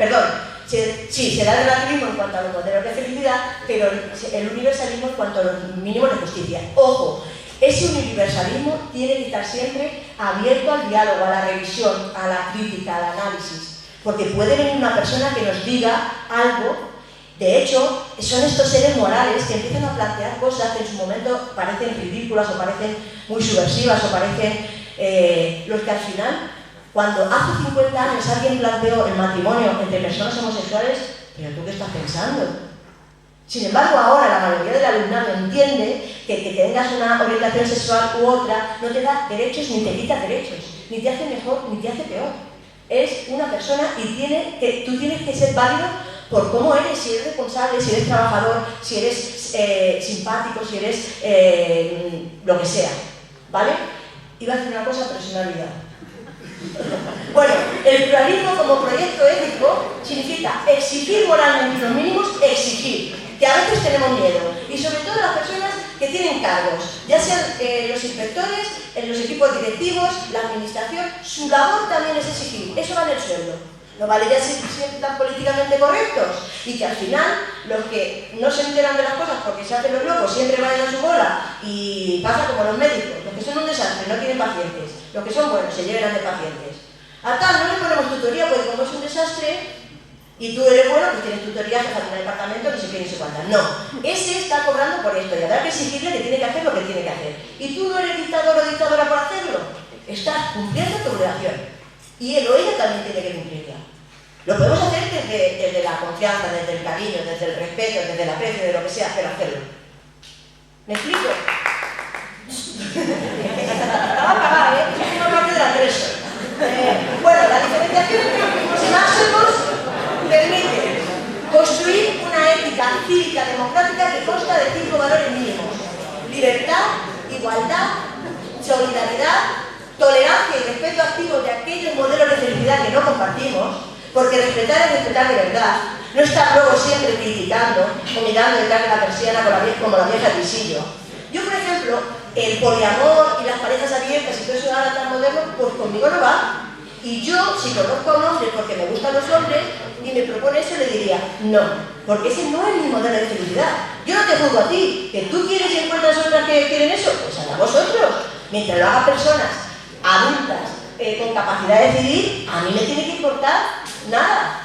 se da el relativismo en cuanto a los modelos de felicidad, pero el universalismo en cuanto a los mínimos de justicia. Ojo, ese universalismo tiene que estar siempre abierto al diálogo, a la revisión, a la crítica, al análisis, porque puede venir una persona que nos diga algo. De hecho, son estos seres morales que empiezan a plantear cosas que en su momento parecen ridículas o parecen muy subversivas o parecen los que al final, cuando hace 50 años alguien planteó el matrimonio entre personas homosexuales, ¿pero tú qué estás pensando? Sin embargo, ahora la mayoría del alumnado entiende que tengas una orientación sexual u otra no te da derechos ni te quita derechos, ni te hace mejor ni te hace peor. Es una persona y tú tienes que ser válido por cómo eres, si eres responsable, si eres trabajador, si eres simpático, si eres lo que sea, ¿vale? Iba a decir una cosa, pero se me ha olvidado. Bueno, el pluralismo como proyecto ético significa exigir moralmente los mínimos, exigir, que a veces tenemos miedo, y sobre todo las personas que tienen cargos, ya sean los inspectores, los equipos directivos, la administración, su labor también es exigir, eso vale el sueldo. No vale ya ser tan políticamente correctos y que al final los que no se enteran de las cosas porque se hacen los locos siempre van a su bola y pasa como los médicos, los que son un desastre, no tienen pacientes, los que son buenos se llenan de pacientes. A tal no le ponemos tutoría porque como es un desastre y tú eres bueno, pues tienes tutoría, jefa de un departamento, ni sé qué, ni sé cuántas. No, ese está cobrando por esto y habrá que exigirle que tiene que hacer lo que tiene que hacer. Y tú no eres dictador o dictadora por hacerlo, estás cumpliendo tu obligación. Y él o ella también tiene que cumplirla. Lo podemos hacer desde la confianza, desde el cariño, desde el respeto, desde el aprecio, de lo que sea, pero hacerlo. ¿Me explico? Acaba de acabar, ¿eh? Es una parte de la tres. Bueno, la diferenciación entre los mismos y máximos permite construir una ética cívica democrática que consta de 5 valores mínimos: libertad, igualdad, solidaridad, tolerancia y respeto activo de aquellos modelos de felicidad que no compartimos, porque respetar es respetar de verdad, no estar luego siempre criticando o mirando detrás de la persiana como la vieja del visillo. Yo, por ejemplo, el poliamor y las parejas abiertas y todo eso ahora tan moderno, pues conmigo no va. Y yo, si conozco a un hombre porque me gustan los hombres y me propone eso, le diría no, porque ese no es mi modelo de felicidad. Yo no te juzgo a ti, que tú quieres y encuentras otras que quieren eso, pues allá vosotros. Mientras lo hagan personas adultas, con capacidad de decidir, a mí me tiene que importar nada.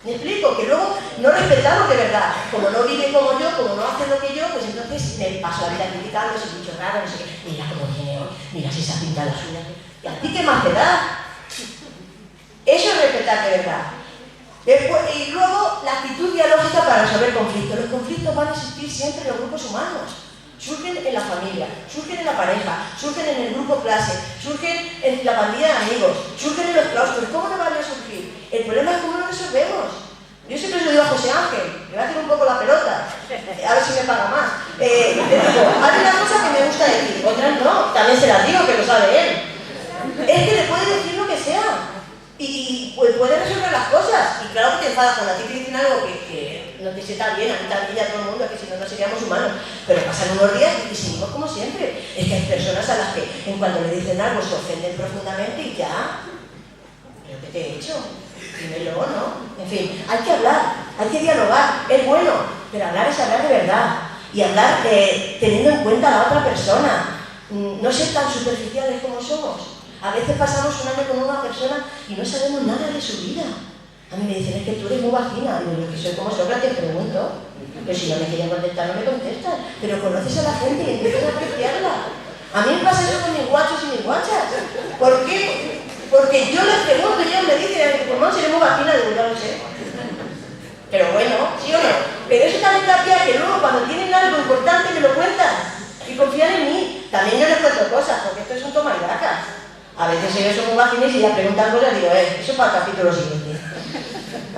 ¿Me explico? Que luego no respetamos de verdad. Como no viven como yo, como no hacen lo que yo, pues entonces me paso la vida criticando, ese bicho raro, no sé qué. Mira cómo tiene hoy, mira si se ha pintado las uñas. ¿Y a ti qué más te da? Eso es respetar de verdad. Después, y luego la actitud dialógica para resolver conflictos. Los conflictos van a existir siempre en los grupos humanos. Surgen en la familia, surgen en la pareja, surgen en el grupo clase, surgen en la pandilla de amigos, surgen en los claustros. ¿Cómo no van a surgir? El problema es cómo lo resolvemos. Yo siempre se lo digo a José Ángel, le voy a hacer un poco la pelota, a ver si me paga más. Le digo, hay una cosa que me gusta decir, otras no, también se las digo, que lo sabe él. Es que le puede decir lo que sea y pues puede resolver las cosas. Y claro que te enfadas cuando a ti te dicen algo que no te sienta bien, a mí también y a todo el mundo, que si no, no seríamos humanos. Pero pasan unos días y seguimos como siempre. Es que hay personas a las que en cuanto le dicen algo se ofenden profundamente y ya. ¿Pero qué te he hecho? Dímelo, ¿no? En fin, hay que hablar, hay que dialogar, es bueno, pero hablar es hablar de verdad. Y hablar teniendo en cuenta a la otra persona. No ser tan superficiales como somos. A veces pasamos un año con una persona y no sabemos nada de su vida. A mí me dicen, es que tú eres muy vagina. Y yo, que soy como Sócrates, pregunto. Pero si no me quieren contestar, no me contestan. Pero conoces a la gente y empiezas a apreciarla. A mí me pasa eso con mis guachos y mis guachas. ¿Por qué? Porque yo les pregunto y ellos me dicen, pues no, seré muy vagina, digo, ya lo sé. Pero bueno, ¿sí o no? Pero eso también da pie a que luego, cuando tienen algo importante, me lo cuentan. Y confían en mí. También yo les cuento cosas, porque esto es un toma y daca. A veces ellos son muy vagines y ya preguntan cosas y digo, eso para el capítulo siguiente.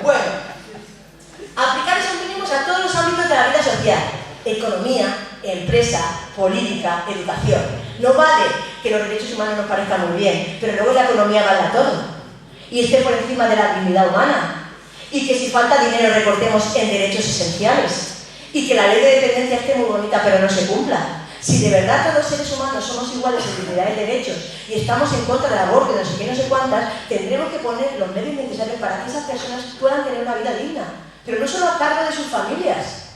Bueno, aplicar esos mínimos a todos los ámbitos de la vida social: economía, empresa, política, educación. No vale que los derechos humanos nos parezcan muy bien, pero luego la economía valga todo y esté por encima de la dignidad humana, y que si falta dinero recortemos en derechos esenciales, y que la ley de dependencia esté muy bonita pero no se cumpla. Si de verdad todos los seres humanos somos iguales en dignidad y derechos y estamos en contra del aborto y no sé qué, no sé cuántas, tendremos que poner los medios necesarios para que esas personas puedan tener una vida digna. Pero no solo a cargo de sus familias,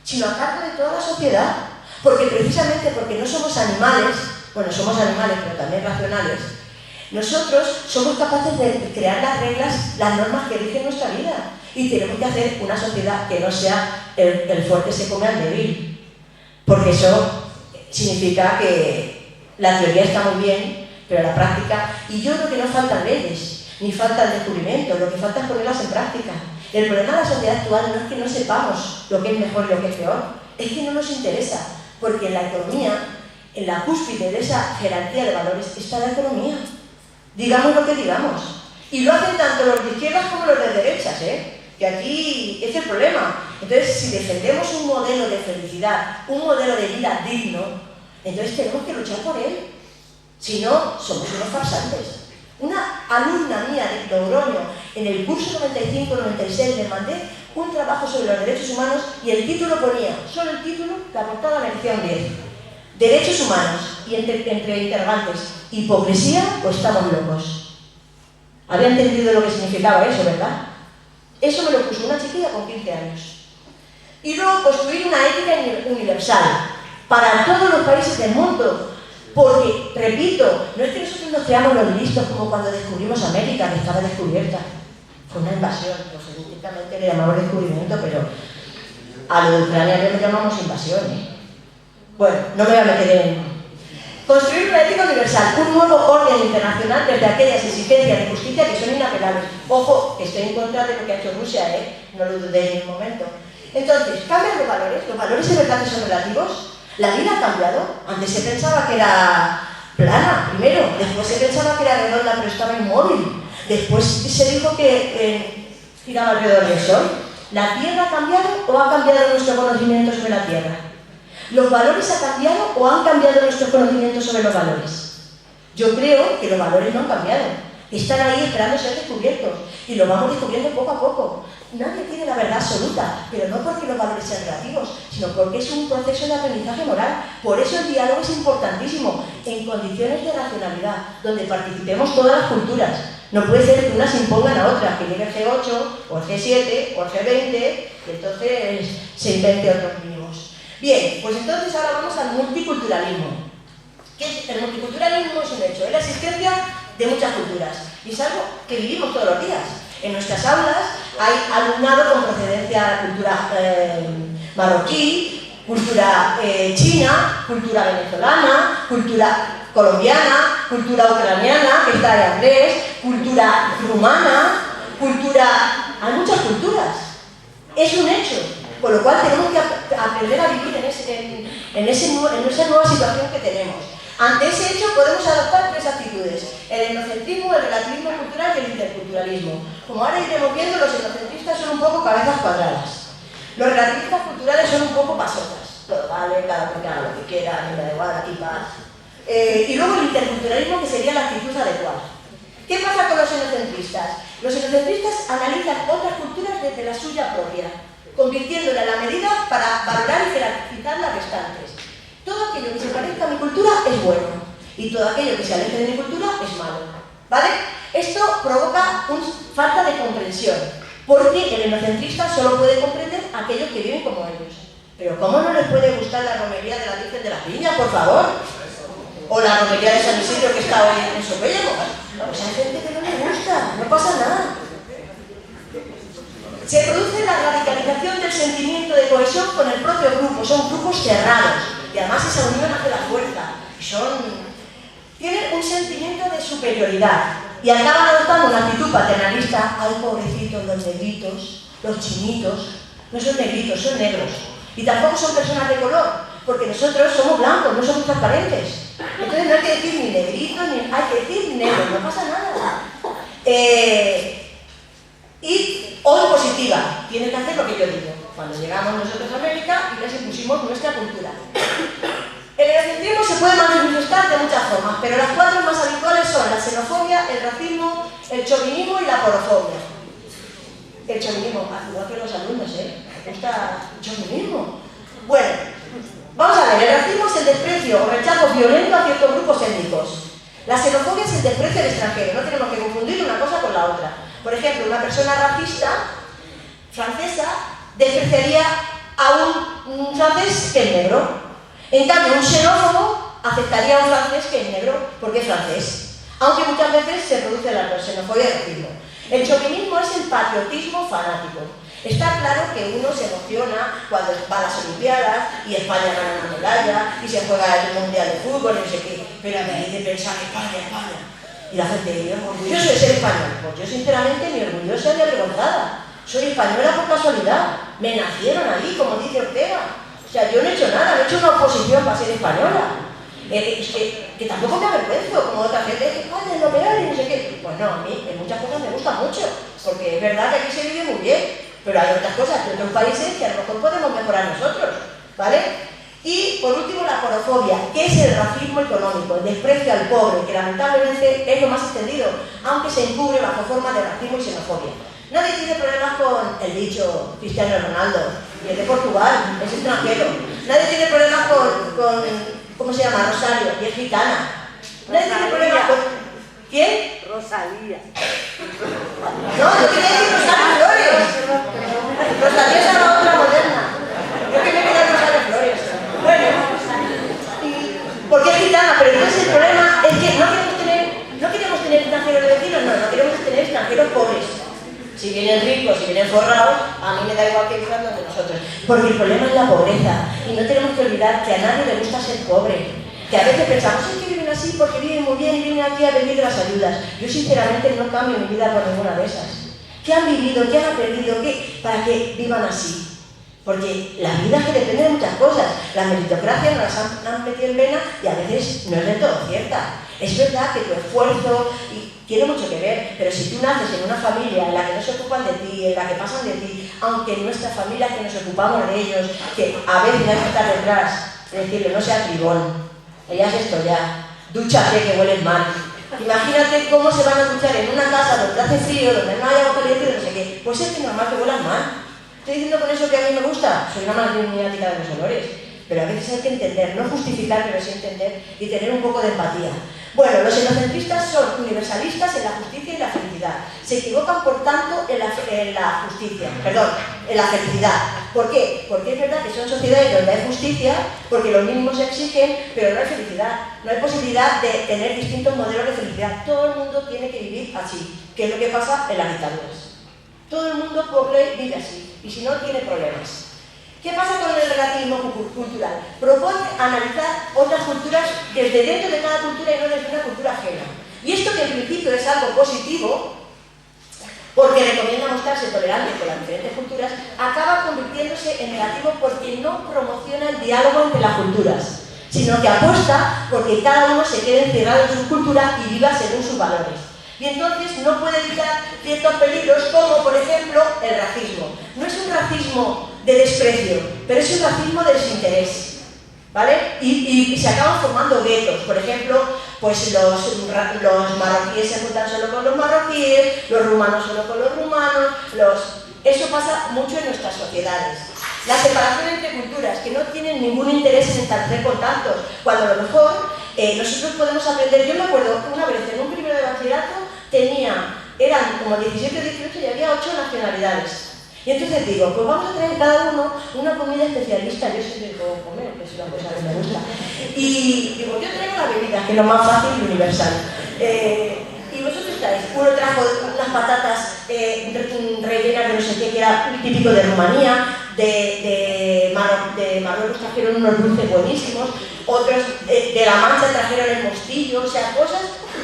sino a cargo de toda la sociedad. Porque precisamente porque no somos animales, bueno, somos animales pero también racionales, nosotros somos capaces de crear las reglas, las normas que rigen nuestra vida. Y tenemos que hacer una sociedad que no sea el fuerte se come al débil. Porque eso significa que la teoría está muy bien, pero la práctica... Y yo creo que no faltan leyes, ni falta el descubrimiento, lo que falta es ponerlas en práctica. El problema de la sociedad actual no es que no sepamos lo que es mejor y lo que es peor, es que no nos interesa, porque en la economía, en la cúspide de esa jerarquía de valores, está la economía. Digamos lo que digamos. Y lo hacen tanto los de izquierdas como los de derechas, que aquí es el problema. Entonces, si defendemos un modelo de felicidad, un modelo de vida digno, entonces tenemos que luchar por él. Si no, somos unos farsantes. Una alumna mía de Logroño, en el curso 95-96, le mandé un trabajo sobre los derechos humanos y el título ponía, solo el título, la portada lección 10. Derechos humanos, y entre interrogantes, ¿hipocresía o estamos locos? Había entendido lo que significaba eso, ¿verdad? Eso me lo puso una chiquilla con 15 años. Y luego construir una ética universal para todos los países del mundo. Porque, repito, no es que nosotros nos creamos los listos como cuando descubrimos América, que estaba descubierta. Fue una invasión, pues científicamente le llamamos descubrimiento, pero a lo de Ucrania le llamamos invasión, ¿eh? Bueno, no me voy a meter en... Construir una ética universal, un nuevo orden internacional desde aquellas exigencias de justicia que son inapelables. Ojo, que estoy en contra de lo que ha hecho Rusia, no lo dudéis ni un momento. Entonces, ¿cambian los valores es verdad que son relativos? La vida ha cambiado. Antes se pensaba que era plana, primero, después se pensaba que era redonda pero estaba inmóvil, después se dijo que giraba alrededor del Sol. ¿La Tierra ha cambiado o ha cambiado nuestro conocimiento sobre la Tierra? ¿Los valores han cambiado o han cambiado nuestros conocimientos sobre los valores? Yo creo que los valores no han cambiado. Están ahí esperando ser descubiertos y los vamos descubriendo poco a poco. Nadie tiene la verdad absoluta, pero no porque los valores sean relativos, sino porque es un proceso de aprendizaje moral. Por eso el diálogo es importantísimo, en condiciones de racionalidad, donde participemos todas las culturas. No puede ser que unas impongan a otras, que llegue el G8, o el G7, o el G20, y entonces se invente otros mínimos. Bien, pues entonces ahora vamos al multiculturalismo. ¿Qué es? El multiculturalismo es un hecho, es la existencia de muchas culturas, y es algo que vivimos todos los días. En nuestras aulas hay alumnado con procedencia de cultura marroquí, cultura china, cultura venezolana, cultura colombiana, cultura ucraniana, que está en Andrés, cultura rumana, hay muchas culturas. Es un hecho, con lo cual tenemos que aprender a vivir en esa nueva situación que tenemos. Ante ese hecho podemos adoptar tres actitudes: el etnocentrismo, el relativismo cultural y el interculturalismo. Como ahora iremos viendo, los etnocentristas son un poco cabezas cuadradas. Los relativistas culturales son un poco pasotas. Todo vale, cada uno que haga lo que quiera, ni me da igual, aquí paz. Y luego el interculturalismo, que sería la actitud adecuada. ¿Qué pasa con los etnocentristas? Los etnocentristas analizan otras culturas desde la suya propia, convirtiéndola en la medida para valorar y jerarquizar las restantes. Todo aquello que se parezca a mi cultura es bueno, y todo aquello que se aleje de mi cultura es malo, ¿vale? Esto provoca una falta de comprensión, porque el etnocentrista solo puede comprender a aquellos que viven como ellos. Pero ¿cómo no les puede gustar la romería de la Virgen de las Viñas, por favor? O la romería de San Isidro que está hoy en Sopellego. Pues hay gente que no le gusta, no pasa nada. Se produce la radicalización del sentimiento de cohesión con el propio grupo, son grupos cerrados. Y además esa unión hace la fuerza. Tienen un sentimiento de superioridad y acaban adoptando una actitud paternalista. Ay, pobrecitos, los negritos, los chinitos. No son negritos, son negros. Y tampoco son personas de color, porque nosotros somos blancos, no somos transparentes. Entonces no hay que decir ni negrito, ni hay que decir negro, no pasa nada. Y hoy positiva, tiene que hacer lo que yo digo. Cuando llegamos nosotros a América y les impusimos nuestra cultura. El etnocentrismo se puede manifestar de muchas formas, pero las cuatro más habituales son la xenofobia, el racismo, el chauvinismo y la porofobia. El chauvinismo, igual que los alumnos, ¿Me gusta el chauvinismo? Bueno, vamos a ver, el racismo es el desprecio o rechazo violento a ciertos grupos étnicos. La xenofobia es el desprecio al extranjero, no tenemos que confundir una cosa con la otra. Por ejemplo, una persona racista francesa despreciaría a un francés que es negro. En cambio, un xenófobo aceptaría a un francés que es negro porque es francés. Aunque muchas veces se produce la xenofobia y el racismo. El chauvinismo es el patriotismo fanático. Está claro que uno se emociona cuando va a las Olimpiadas y España gana una medalla y se juega el Mundial de Fútbol y no sé qué. Pero a mí de pensar España. Y la gente, yo orgulloso de ser español. Pues yo sinceramente ni orgullosa ni avergonzada. Soy española por casualidad. Me nacieron ahí, como dice Ortega. O sea, yo no he hecho nada, no he hecho una oposición para ser española. Que tampoco me avergüenzo, como otra gente, que España es lo peor y no sé qué. Pues no, a mí en muchas cosas me gusta mucho, porque es verdad que aquí se vive muy bien, pero hay otras cosas de otros países que a lo mejor podemos mejorar nosotros, ¿vale? Y por último la porofobia, que es el racismo económico, el desprecio al pobre, que lamentablemente es lo más extendido, aunque se encubre bajo forma de racismo y xenofobia. Nadie tiene problemas con el dicho Cristiano Ronaldo, y es de Portugal, es extranjero. Nadie tiene problemas con ¿cómo se llama? Rosario, y es gitana. Nadie tiene problemas ¿Quién? Rosalía. No, yo quería decir Rosario Flores. Rosalía es la otra moderna. Yo quería quedar Rosario Flores. Bueno, porque es gitana, pero entonces el problema es que no queremos tener extranjeros de vecinos, no queremos tener extranjeros pobres. Si vienen ricos, si vienen forrados, a mí me da igual que vivan donde nosotros. Porque el problema es la pobreza. Y no tenemos que olvidar que a nadie le gusta ser pobre. Que a veces pensamos, es que viven así porque viven muy bien y vienen aquí a vivir de las ayudas. Yo sinceramente no cambio mi vida por ninguna de esas. ¿Qué han vivido? ¿Qué han aprendido? ¿Qué? Para que vivan así. Porque la vida es que depende de muchas cosas. La meritocracia nos las han metido en vena y a veces no es del todo cierta. Es verdad que tu esfuerzo tiene mucho que ver, pero si tú naces en una familia en la que no se ocupan de ti, en la que pasan de ti, aunque en nuestra familia que nos ocupamos de ellos, que a veces hay que estar detrás, es decirle, no seas bribón, ya es esto ya, dúchate que hueles mal. Imagínate cómo se van a duchar en una casa donde hace frío, donde no hay agua caliente, no sé qué. Pues es que es normal que huelan mal. ¿Estoy diciendo con eso que a mí me gusta? Soy una maniática de los olores. Pero a veces hay que entender, no justificar, pero sí entender y tener un poco de empatía. Bueno, los etnocentristas son universalistas en la justicia y la felicidad. Se equivocan, por tanto, en la justicia, perdón, en la felicidad. ¿Por qué? Porque es verdad que son sociedades donde hay justicia, porque los mínimos se exigen, pero no hay felicidad. No hay posibilidad de tener distintos modelos de felicidad. Todo el mundo tiene que vivir así, que es lo que pasa en las dictaduras. Todo el mundo por ley vive así, y si no, tiene problemas. ¿Qué pasa con el relativismo cultural? Propone analizar otras culturas desde dentro de cada cultura y no desde una cultura ajena. Y esto, que en principio es algo positivo, porque recomienda mostrarse tolerante con las diferentes culturas, acaba convirtiéndose en negativo porque no promociona el diálogo entre las culturas, sino que apuesta porque cada uno se quede encerrado en su cultura y viva según sus valores. Y entonces no puede evitar ciertos peligros, como por ejemplo el racismo. No es un racismo de desprecio, pero es un racismo de desinterés, ¿vale? Y se acaban formando guetos. Por ejemplo, pues los marroquíes se juntan solo con los marroquíes, los rumanos solo con los rumanos, eso pasa mucho en nuestras sociedades. La separación entre culturas, que no tienen ningún interés en establecer contactos, cuando a lo mejor nosotros podemos aprender. Yo me acuerdo una vez en un primero de bachillerato eran como 17 o 18 y había 8 nacionalidades. Y entonces digo, pues vamos a traer cada uno una comida especialista. Yo siempre puedo comer, que es una cosa que me gusta. Y digo, yo traigo la bebida, que es lo más fácil y universal. Y vosotros traéis, uno trajo unas patatas rellenas de no sé qué, que era típico de Rumanía, de Marruecos trajeron unos dulces buenísimos, otros de La Mancha trajeron el mostillo, o sea, cosas.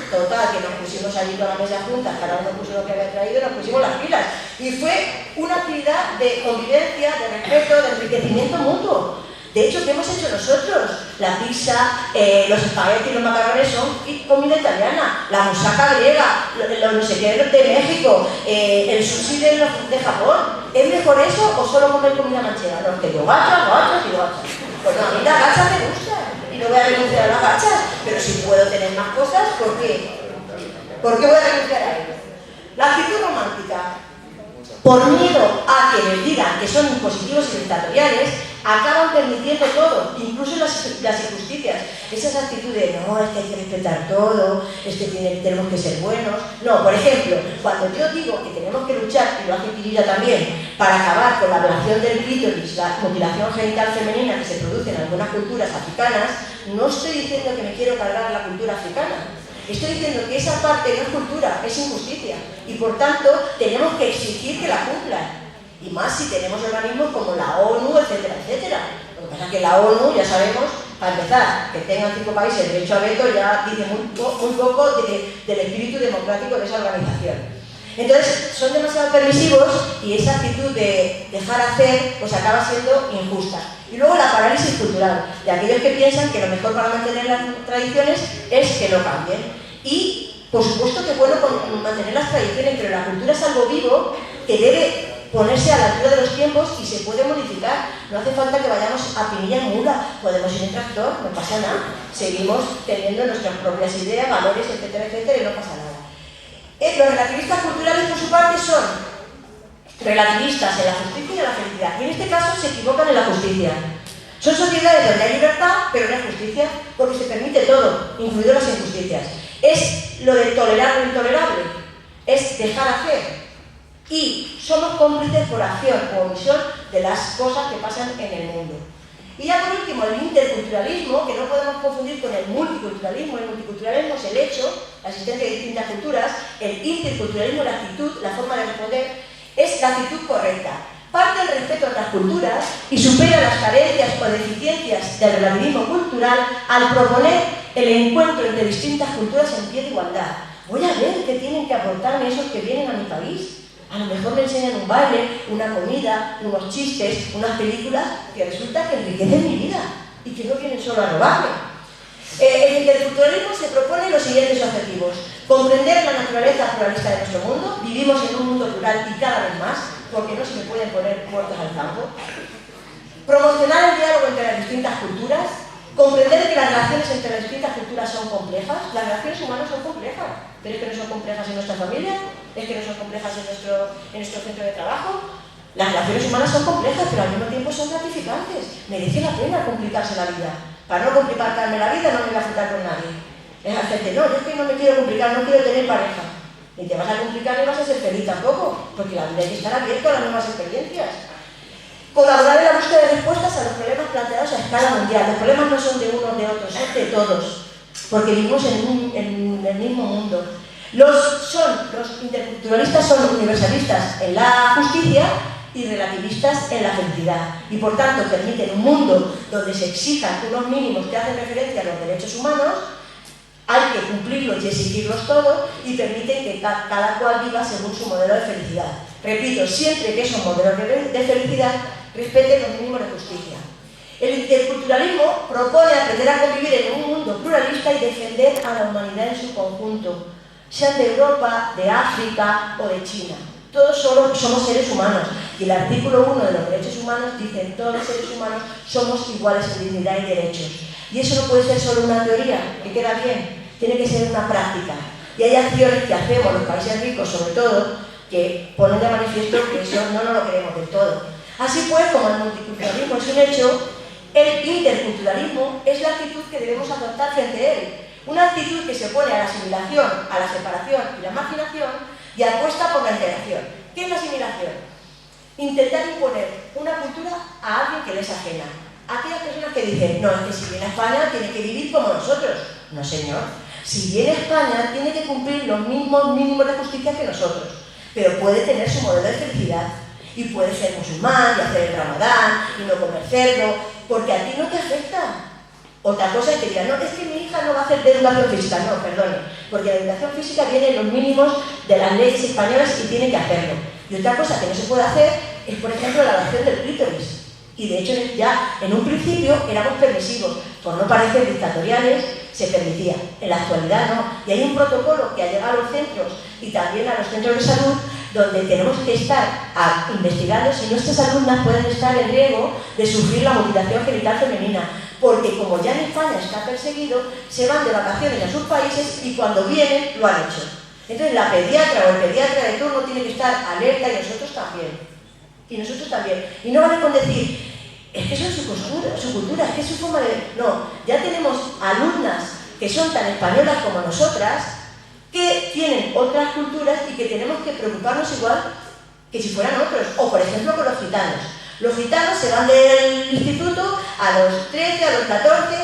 Total, que nos pusimos allí toda la mesa juntas, cada uno puso lo que había traído y nos pusimos las pilas. Y fue una actividad de convivencia, de respeto, de enriquecimiento mutuo. De hecho, ¿qué hemos hecho nosotros? La pizza, los espaguetis y los macarrones son comida italiana, la musaca griega, los no sé qué de México, el sushi de Japón. ¿Es mejor eso o solo comer comida manchega? No, que yo gachas y gachas. Pues no, a mí las gachas me gustan. Y no voy a renunciar a las gachas, pero si puedo tener más cosas, ¿por qué? ¿Por qué voy a renunciar a ello? La actitud romántica, por miedo a que les digan que son impositivos y dictatoriales, acaban permitiendo todo, incluso las injusticias. Esas actitudes, no, es que hay que respetar todo, es que tenemos que ser buenos. No, por ejemplo, cuando yo digo que tenemos que luchar, y lo hace Pirilla también, para acabar con la ablación del clítoris, la mutilación genital femenina que se produce en algunas culturas africanas, no estoy diciendo que me quiero cargar la cultura africana. Estoy diciendo que esa parte no es cultura, es injusticia. Y por tanto, tenemos que exigir que la cumplan. Y más si tenemos organismos como la ONU, etcétera, etcétera. Lo que pasa es que la ONU, ya sabemos, para empezar, que tengan 5 países derecho a veto, ya dice muy poco del espíritu democrático de esa organización. Entonces, son demasiado permisivos y esa actitud de dejar hacer, pues acaba siendo injusta. Y luego la parálisis cultural, de aquellos que piensan que lo mejor para mantener las tradiciones es que no cambien. Y, por supuesto que es bueno mantener las tradiciones, pero la cultura es algo vivo que debe ponerse a la altura de los tiempos y se puede modificar. No hace falta que vayamos a pinilla en mula, podemos ir en tractor, no pasa nada. Seguimos teniendo nuestras propias ideas, valores, etcétera, etcétera, y no pasa nada. Los relativistas culturales, por su parte, son relativistas en la justicia y en la felicidad. Y en este caso se equivocan en la justicia. Son sociedades donde hay libertad, pero no hay justicia, porque se permite todo, incluido las injusticias. Es lo de tolerar lo intolerable, es dejar hacer. Y somos cómplices por acción o omisión de las cosas que pasan en el mundo. Y ya por último, el interculturalismo, que no podemos confundir con el multiculturalismo. El multiculturalismo es el hecho, la existencia de distintas culturas. El interculturalismo, la actitud, la forma de responder, es la actitud correcta. Parte del respeto a otras culturas y supera las carencias o deficiencias del relativismo cultural al proponer el encuentro entre distintas culturas en pie de igualdad. Voy a ver qué tienen que aportarme esos que vienen a mi país. A lo mejor me enseñan un baile, una comida, unos chistes, unas películas que resulta que enriquecen mi vida y que no vienen solo a robarme. El interculturalismo se propone los siguientes objetivos: comprender la naturaleza pluralista de nuestro mundo. Vivimos en un mundo plural y cada vez más, porque no se me pueden poner puertas al campo. Promocionar el diálogo entre las distintas culturas. Comprender que las relaciones entre las distintas culturas son complejas. Las relaciones humanas son complejas, pero es que no son complejas en nuestra familia, es que no son complejas en nuestro centro de trabajo. Las relaciones humanas son complejas, pero al mismo tiempo son gratificantes. Merece la pena complicarse la vida. Para no complicarme la vida no me voy a juntar con nadie. Es hacerte, no, yo es que no me quiero complicar, no quiero tener pareja. Ni te vas a complicar ni vas a ser feliz tampoco, porque la vida hay que estar abierto a las nuevas experiencias. Colaborar en la búsqueda de respuestas a los problemas planteados a escala mundial. Los problemas no son de unos de otros, son de todos, porque vivimos en el mismo mundo. Los interculturalistas son universalistas en la justicia y relativistas en la felicidad, y por tanto permiten un mundo donde se exijan unos mínimos que hacen referencia a los derechos humanos. Hay que cumplirlos y exigirlos todos, y permiten que cada cual viva según su modelo de felicidad. Repito, siempre que esos modelos de felicidad respeten los mínimos de justicia. El interculturalismo propone aprender a convivir en un mundo pluralista y defender a la humanidad en su conjunto, sean de Europa, de África o de China. Todos somos seres humanos, y el artículo 1 de los derechos humanos dice: todos los seres humanos somos iguales en dignidad y derechos. Y eso no puede ser solo una teoría, que queda bien, tiene que ser una práctica. Y hay acciones que hacemos los países ricos, sobre todo, que ponen de manifiesto que eso no nos lo queremos del todo. Así pues, como el multiculturalismo es un hecho, el interculturalismo es la actitud que debemos adoptar frente a él. Una actitud que se opone a la asimilación, a la separación y la marginación, y apuesta por la integración. ¿Qué es la asimilación? Intentar imponer una cultura a alguien que le es ajena. Aquellas personas que dicen: no, es que si viene a España tiene que vivir como nosotros. No, señor. Si viene a España tiene que cumplir los mismos mínimos de justicia que nosotros, pero puede tener su modelo de felicidad. Y puede ser musulmán y hacer el ramadán y no comer cerdo, porque a ti no te afecta. Otra cosa es que digan: no, es que mi hija no va a hacer educación física. No, perdone, porque la educación física viene en los mínimos de las leyes españolas y tiene que hacerlo. Y otra cosa que no se puede hacer es, por ejemplo, la adopción del clítoris. Y de hecho ya en un principio éramos permisivos, por no parecer dictatoriales, se permitía. En la actualidad no. Y hay un protocolo que ha llegado a los centros y también a los centros de salud, donde tenemos que estar investigando si nuestras alumnas pueden estar en riesgo de sufrir la mutilación genital femenina, porque como ya en España está perseguido, se van de vacaciones a sus países y cuando vienen lo han hecho. Entonces la pediatra o el pediatra de turno tiene que estar alerta, y nosotros también. Y nosotros también. Y no vale con decir: es que eso es su cultura, es que es su forma de... No, ya tenemos alumnas que son tan españolas como nosotras, que tienen otras culturas y que tenemos que preocuparnos igual que si fueran otros. O por ejemplo con los gitanos. Los gitanos se van del instituto a los 13, a los 14,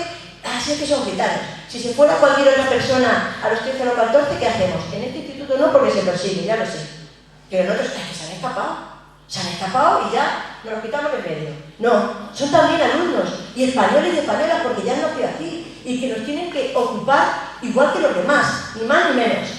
así es que son gitanos. Si se fuera cualquier otra persona a los 13 o los 14, ¿qué hacemos? En este instituto no, porque se persigue, ya lo sé. Pero en otros, es que se han escapado. Se han escapado y ya nos los quitamos de medio. No, son también alumnos, y españoles y españolas, porque ya han nacido aquí, y que nos tienen que ocupar igual que los demás, ni más ni menos.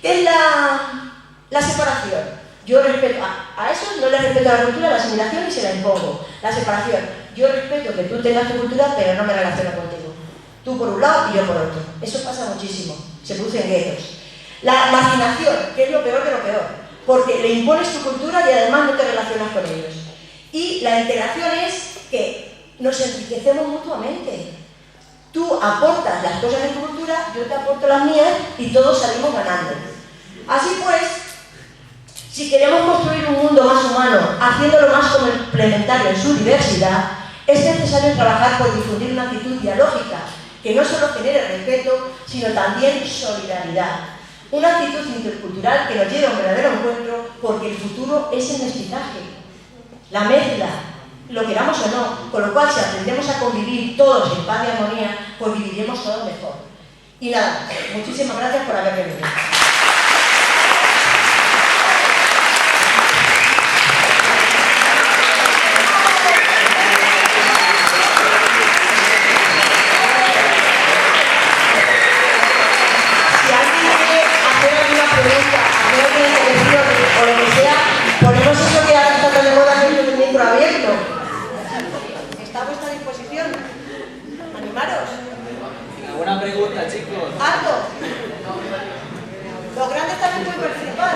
¿Qué es la separación? Yo respeto a esos, no les respeto a la cultura, la asimilación, y se la impongo. La separación: yo respeto que tú tengas tu cultura, pero no me relaciono contigo. Tú por un lado y yo por otro. Eso pasa muchísimo, se producen guetos. La marginación, que es lo peor de lo peor, porque le impones tu cultura y además no te relacionas con ellos. Y la integración es que nos enriquecemos mutuamente. Tú aportas las cosas de tu cultura, yo te aporto las mías, y todos salimos ganando. Así pues, si queremos construir un mundo más humano, haciéndolo más complementario en su diversidad, es necesario trabajar por difundir una actitud dialógica que no solo genere respeto, sino también solidaridad. Una actitud intercultural que nos lleve a un verdadero encuentro, porque el futuro es el mestizaje, la mezcla, lo queramos o no, con lo cual si aprendemos a convivir todos en paz y armonía, pues viviremos todos mejor. Y nada, muchísimas gracias por haber venido. O lo que sea, ponemos eso que ahora está tan de moda, que es el micro abierto. Está a vuestra disposición. Animaros. Buena pregunta, chicos. ¡Alto! Los grandes también pueden participar.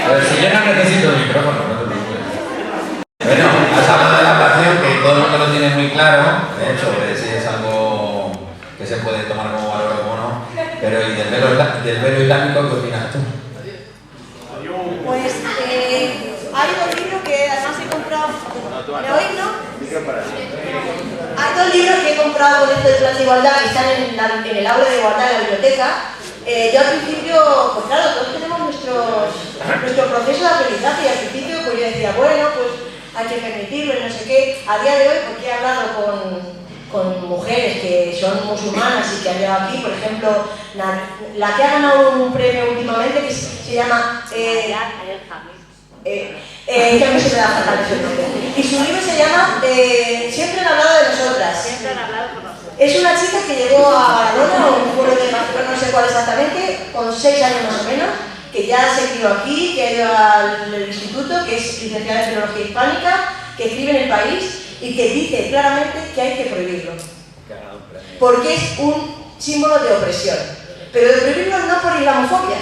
A ver, si yo no necesito el micrófono, no te preocupes. Bueno, has hablado de la ablación, que todo el mundo lo tiene muy claro, de hecho, si es algo que se puede tomar como valor o como no, pero ¿y del velo islámico qué opinas tú? Pues hay dos libros que además he comprado. ¿Me oís, no? Hay dos libros que he comprado con esto de plan de igualdad que están en el aula de igualdad de la biblioteca. Yo al principio, pues claro, todos tenemos nuestro proceso de aprendizaje y al principio pues yo decía, bueno, pues hay que permitirlo y no sé qué. A día de hoy, porque he hablado con mujeres que son musulmanas y que han llegado aquí, por ejemplo, la que ha ganado un premio últimamente que se llama... que a mí se me da fatal ese nombre. Y su libro se llama Siempre han hablado de nosotras. Siempre han hablado por nosotros. Es una chica que llegó a Badalona, o un pueblo de Barcelona, no sé cuál exactamente, con 6 años más o menos, que ya se crió aquí, que ha ido al instituto, que es licenciada en Filología Hispánica, que escribe en El País y que dice claramente que hay que prohibirlo. Porque es un símbolo de opresión. Pero de prohibirlo no por islamofobia,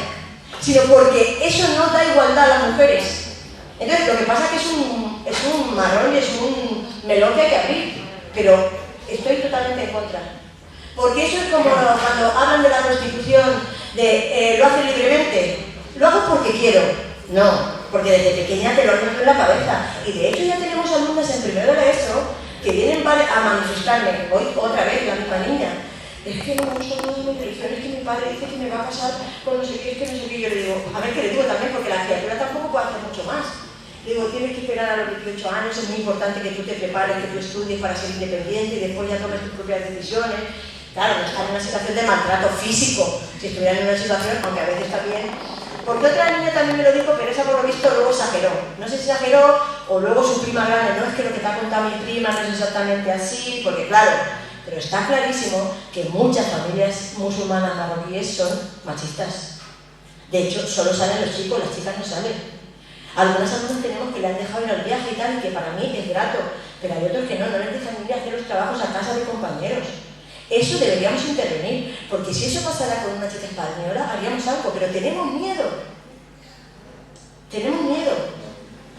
sino porque eso no da igualdad a las mujeres. Entonces, lo que pasa es que es un marrón y es un melón que hay que abrir, pero estoy totalmente en contra. Porque eso es como cuando hablan de la prostitución, de lo hace libremente, lo hago porque quiero. No, porque desde pequeña te lo meto en la cabeza. Y de hecho ya tenemos alumnas en primero de la ESO que vienen a manifestarme, hoy otra vez la misma niña. Es que no me gusta nada de mi religión, es que mi padre dice que me va a casar con no sé qué, es que no sé qué. Yo le digo, a ver qué le digo también, porque la criatura tampoco puede hacer mucho más. Le digo, tienes que esperar a los 18 años, es muy importante que tú te prepares, que tú estudies para ser independiente y después ya tomes tus propias decisiones. Claro, no estar en una situación de maltrato físico, si estuvieran en una situación, aunque a veces también. Porque otra niña también me lo dijo, pero esa por lo visto luego exageró. No sé si exageró o luego su prima grande, no es que lo que te ha contado mi prima no es exactamente así, porque claro, pero está clarísimo que muchas familias musulmanas marroquíes son machistas. De hecho, solo salen los chicos, las chicas no salen. Algunas alumnas tenemos que le han dejado ir al viaje y tal, y que para mí es grato, pero hay otros que no les dejan ir a hacer los trabajos a casa de compañeros. Eso deberíamos intervenir, porque si eso pasara con una chica española, haríamos algo, pero tenemos miedo. Tenemos miedo.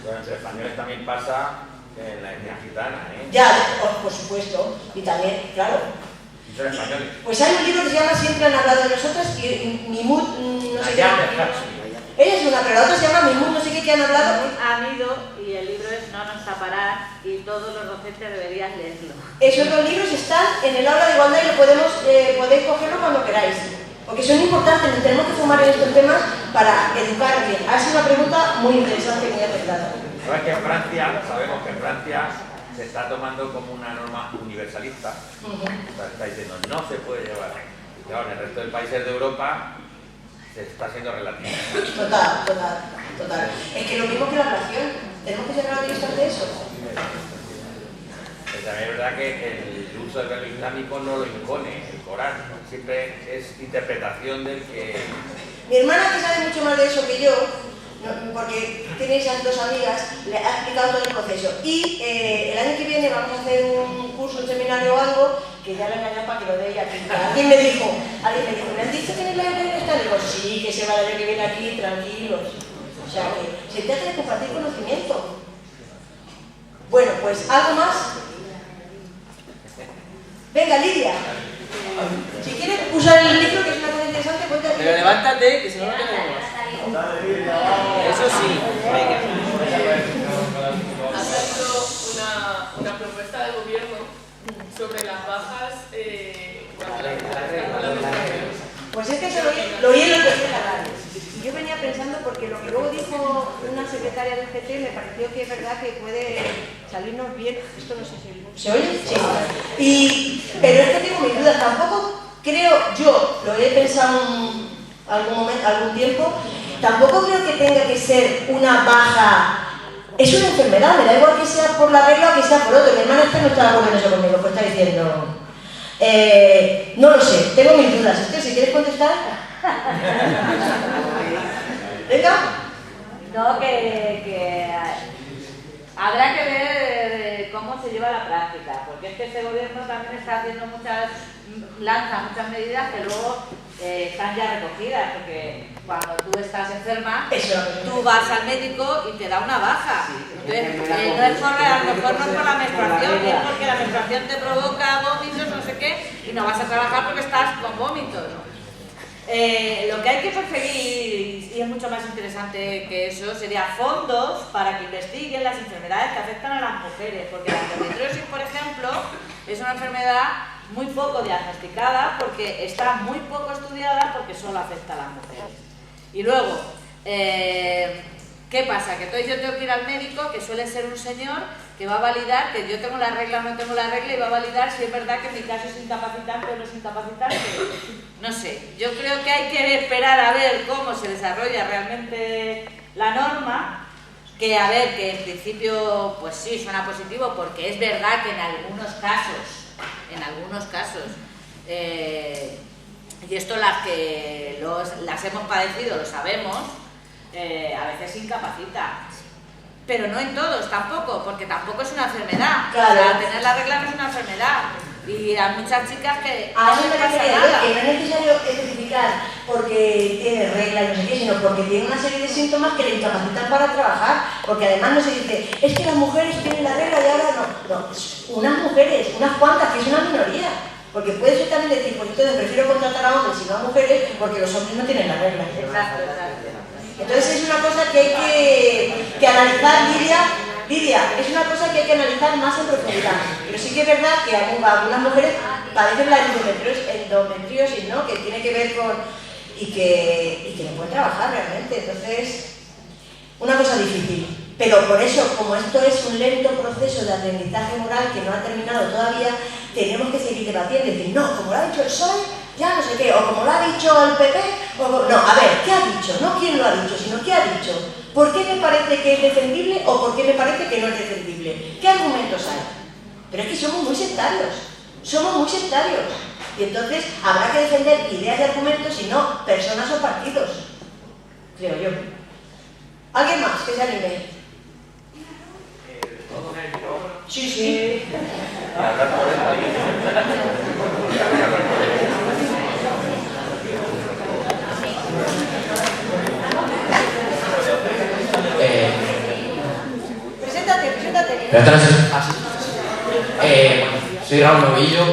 Bueno, entre españoles también pasa en la etnia gitana, ¿eh? Ya, por supuesto, y también, claro. Y son españoles. Pues hay un libro que se llama Siempre han hablado de nosotras, y Mimut, no sé qué. Ella es una, pero la otra se llama Mimut, no sé qué, que han hablado. Han ido y el libro es No nos taparán y todos los docentes deberían leerlo. Esos dos libros están en el aula de igualdad y lo podéis cogerlo cuando queráis. Porque son importantes, nos tenemos que fumar en estos temas para educar bien. Ha sido una pregunta muy interesante y muy acertada. Sabes que en Francia, sabemos que en Francia se está tomando como una norma universalista. Está diciendo, no se puede llevar. Y claro, en el resto de países de Europa se está haciendo relativo. Total. Es que lo mismo que la ablación, tenemos que llegar a utilizar de eso. Pero también es verdad que el uso del velo islámico no lo impone el Corán, siempre es interpretación del que... Mi hermana, que sabe mucho más de eso que yo, porque tiene esas dos amigas, le ha explicado todo el proceso. Y el año que viene vamos a hacer un curso, un seminario o algo que ya lo engañan para que lo dé y aquí. Alguien me dijo, ¿me han dicho que en el aire está? Digo, sí, que se va el año que viene aquí, tranquilos. O sea, que se trata de compartir conocimiento. Bueno, pues, ¿algo más? Venga, Lidia. Si quieres usar el libro, que es una cosa interesante, cuéntame. Pero levántate, que si no, no tenemos. Eso sí. Venga. Ha salido una propuesta del gobierno sobre las bajas cuando la menstruación. Pues es que eso lo oí en la tercera radio. Yo venía pensando, porque lo que luego dijo una secretaria del GT me pareció que es verdad que puede salirnos bien. Esto no sé si ¿se oye? Sí. Pero es que tengo mis dudas. Tampoco creo, yo lo he pensado algún tiempo, tampoco creo que tenga que ser una baja. Es una enfermedad, me da igual que sea por la regla o que sea por otro. Mi hermana esta no está de acuerdo en eso conmigo, pues está diciendo. No lo sé, tengo mis dudas. Si quieres contestar. Venga. No, que habrá que ver cómo se lleva la práctica, porque es que este gobierno también está haciendo lanza muchas medidas que luego están ya recogidas, porque cuando tú estás enferma, tú vas al médico y te da una baja. Entonces, no es a lo mejor no es por la menstruación, es porque la menstruación te provoca vómitos, no sé qué, y no vas a trabajar porque estás con vómitos. Lo que hay que perseguir, y es mucho más interesante que eso, sería fondos para que investiguen las enfermedades que afectan a las mujeres, porque la endometriosis, por ejemplo, es una enfermedad muy poco diagnosticada porque está muy poco estudiada porque solo afecta a las mujeres. Y luego, ¿qué pasa? Que entonces yo tengo que ir al médico, que suele ser un señor, que va a validar que yo tengo la regla o no tengo la regla, y va a validar si es verdad que mi caso es incapacitante o no es incapacitante. No sé, yo creo que hay que esperar a ver cómo se desarrolla realmente la norma, que a ver, que en principio pues sí, suena positivo, porque es verdad que en algunos casos, y esto las que las hemos padecido lo sabemos, a veces incapacita. Pero no en todos tampoco, porque tampoco es una enfermedad. Claro. O sea, tener la regla no es una enfermedad. Y hay muchas chicas que A no eso les me pasa refería, nada. que no es necesario especificar porque tiene regla y no sé qué, sino porque tiene una serie de síntomas que le incapacitan para trabajar, porque además no se dice, es que las mujeres tienen la regla y ahora no. No, unas mujeres, unas cuantas, que es una minoría. Porque puede ser también decir, pues entonces prefiero contratar a hombres y no a mujeres porque los hombres no tienen la regla. Exacto. Entonces es una cosa que hay que analizar, Lidia, es una cosa que hay que analizar más en profundidad. Pero sí que es verdad que algunas mujeres padecen la endometriosis, ¿no? Que tiene que ver con... y que no pueden trabajar realmente. Entonces, una cosa difícil. Pero por eso, como esto es un lento proceso de aprendizaje moral que no ha terminado todavía, tenemos que seguir debatiendo y decir, no, como lo ha dicho el PSOE, ya no sé qué, o como lo ha dicho el PP, o... No, a ver, ¿qué ha dicho? No quién lo ha dicho, sino qué ha dicho. ¿Por qué me parece que es defendible o por qué me parece que no es defendible? ¿Qué argumentos hay? Pero es que somos muy sectarios. Y entonces habrá que defender ideas y argumentos y no personas o partidos, creo yo. ¿Alguien más que se anime? Sí. Preséntate. Soy Raúl Novillo.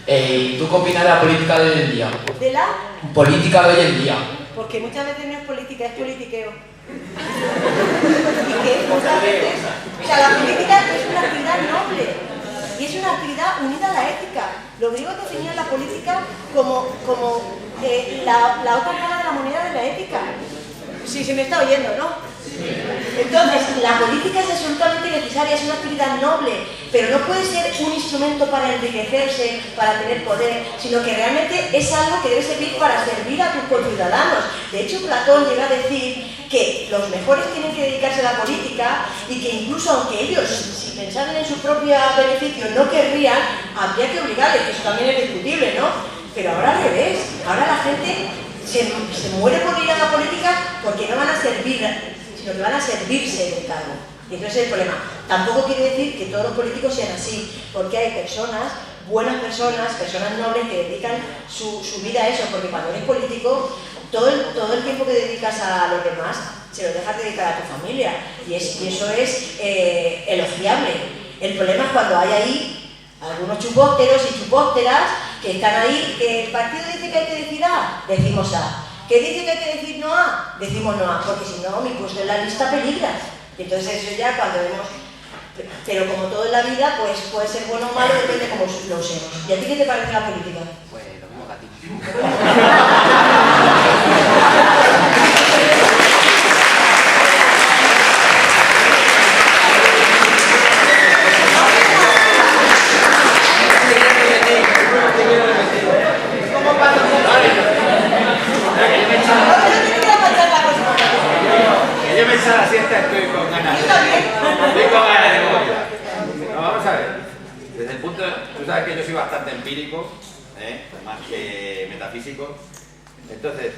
¿Y tú qué opinas de la política de hoy en día? ¿De la? Política de hoy en día. Porque muchas veces no es política, es politiqueo. Y que muchas veces... O sea, la política es una actividad noble. Y es una actividad unida a la ética. Los griegos definían la política como la otra cara de la moneda de la ética. Sí, se me está oyendo, ¿no? Entonces, la política es absolutamente necesaria, es una actividad noble, pero no puede ser un instrumento para enriquecerse, para tener poder, sino que realmente es algo que debe servir para servir a tus conciudadanos. De hecho, Platón llega a decir que los mejores tienen que dedicarse a la política y que incluso aunque ellos, si pensaran en su propio beneficio, no querrían, habría que obligarles, que eso también es discutible, ¿no? Pero ahora al revés, ahora la gente se muere por ir a la política porque no van a servir, sino que van a servirse del cargo. Y entonces es el problema. Tampoco quiere decir que todos los políticos sean así, porque hay personas buenas personas, personas nobles que dedican su vida a eso, porque cuando eres político, todo el tiempo que dedicas a los demás, se lo dejas dedicar a tu familia, y eso es elogiable. El problema es cuando hay ahí algunos chupósteros y chupósteras que están ahí, que el partido dice que hay que decir A, decimos A, que dice que hay que decir no A, decimos no A, porque si no, mi puesto en la lista peligra. Entonces eso ya cuando vemos, pero como todo en la vida, pues puede ser bueno o malo, depende de cómo lo usemos. ¿Y a ti qué te parece la política? Pues lo mismo que a ti. Yo me echo la siesta, estoy con ganas. Estoy con ganas de morir. No, vamos a ver. Desde el punto de... Tú sabes que yo soy bastante empírico, más que metafísico. Entonces,